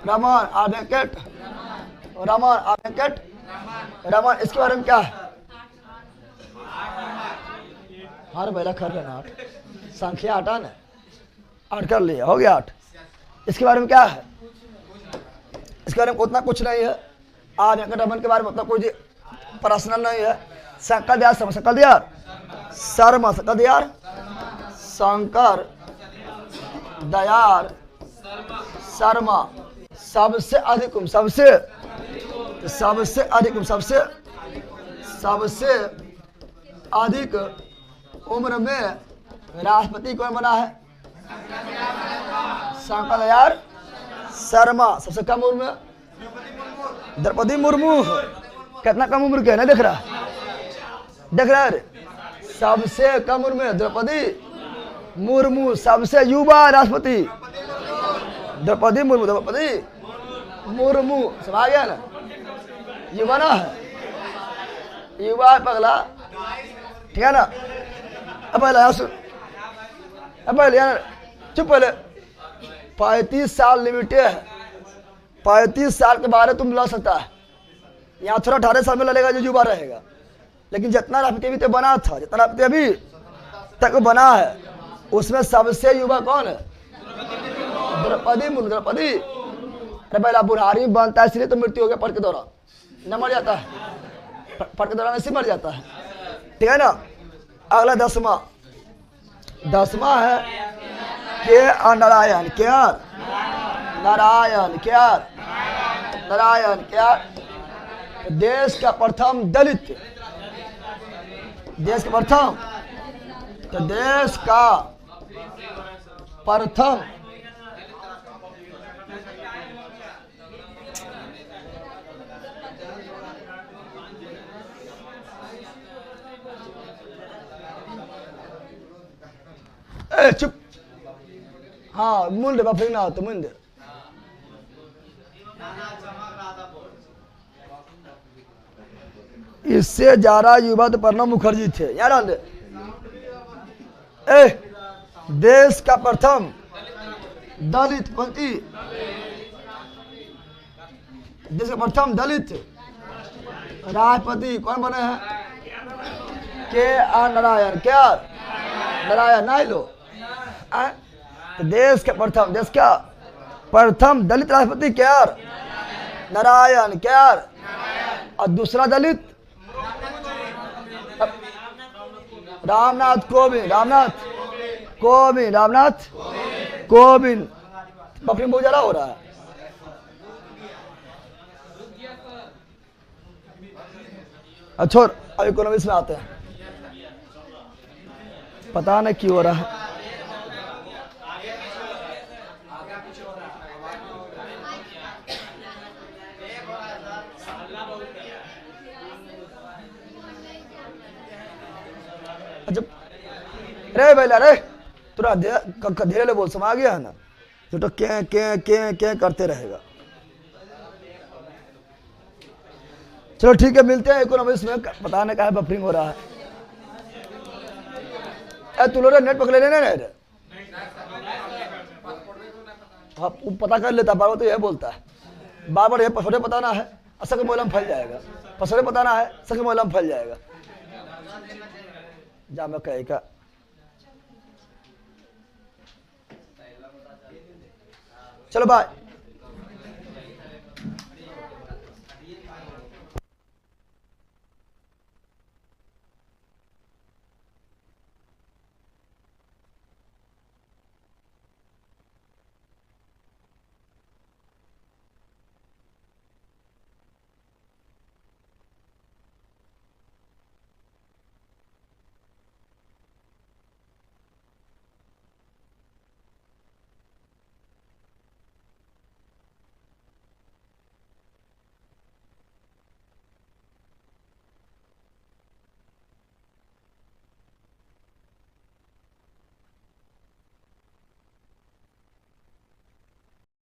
Raman, R Venkataraman, R Venkataraman. इसके बारे में क्या है? हर पहला कर लेना 8, संख्या 8 ना, 8 कर लिया, हो गया 8। इसके बारे में क्या है? इसके बारे में उतना कुछ नहीं है। आर वेंकट रमन के बारे में उतना कोई पर्सनल नहीं है। शंकर दयाल शर्मा, शंकर दयाल शर्मा, शंकर दयाल शंकर दयाल शर्मा सबसे अधिक उम्र, सबसे अधिक उम्र में राष्ट्रपति कौन बना है? शंकर दयाल शर्मा। सबसे कम उम्र में द्रौपदी मुर्मू। कितना कम उम्र के, नहीं देख रहा, देख रहा है? सबसे कम उम्र में द्रौपदी मुर्मू। सबसे युवा राष्ट्रपति द्रौपदी मुर्मू, द्रौपदी मुर्मू। समझ गया ना? युवा ना है, युवा पगला, ठीक है ना? अब पहले सुन, अब पहले चुप, पहले 35 साल लिमिटेड है। 35 साल के बारे तुम लड़ सकता है। यहाँ थोड़ा 18 साल में लड़ेगा जो युवा रहेगा। लेकिन जितना राष्ट्रपति अभी तक बना था, जितना राष्ट्रपति अभी तक बना है, उसमें सबसे युवा कौन है? द्रौपदी मुर्मू, द्रौपदी। अरे पहला बुढ़ारी बनता है इसलिए तो मृत्यु हो गया, पढ़ के दौरान न मर जाता है, पढ़ के दौरान ऐसे मर जाता है, ठीक है ना? अगला 10वां है के नारायण, क्या नारायण, क्या नारायण, क्या देश का प्रथम दलित, देश का प्रथम, तो देश का प्रथम चुप, हाँ मुंड बफरी ना हो तो मुंड। इससे ज्यादा युवा तो प्रणब मुखर्जी थे यार। देश का प्रथम दलित, पंक्ति, देश का प्रथम दलित राष्ट्रपति कौन बने हैं? के आर नारायण, क्या नारायण नहीं लो। देश का प्रथम, देश का प्रथम दलित राष्ट्रपति क्या नारायण, क्या और दूसरा दलित रामनाथ कोविंद, रामनाथ कोविंद, रामनाथ कोविंद। बकरी बहुत ज्यादा हो रहा है। अच्छा अब इकोनॉमिक्स में आते हैं, पता नहीं क्यों हो रहा है। अच्छा रे बेला रे तुरा धीरे बोल, समा गया है ना, तो क्या करते रहेगा। चलो ठीक है, मिलते हैं इकोनॉमिक्स में। पता नहीं कहा बफरिंग हो रहा है। तू लोग नेट पकड़ लेने रे, हाँ पता कर लेता, बार बार तो यह बोलता है, बार बार यह पसौड़े बताना है, असक मोलम फैल जाएगा, पसौड़े बताना है, सक मोलम फैल जाएगा। जा मैं कहेगा चलो बाय।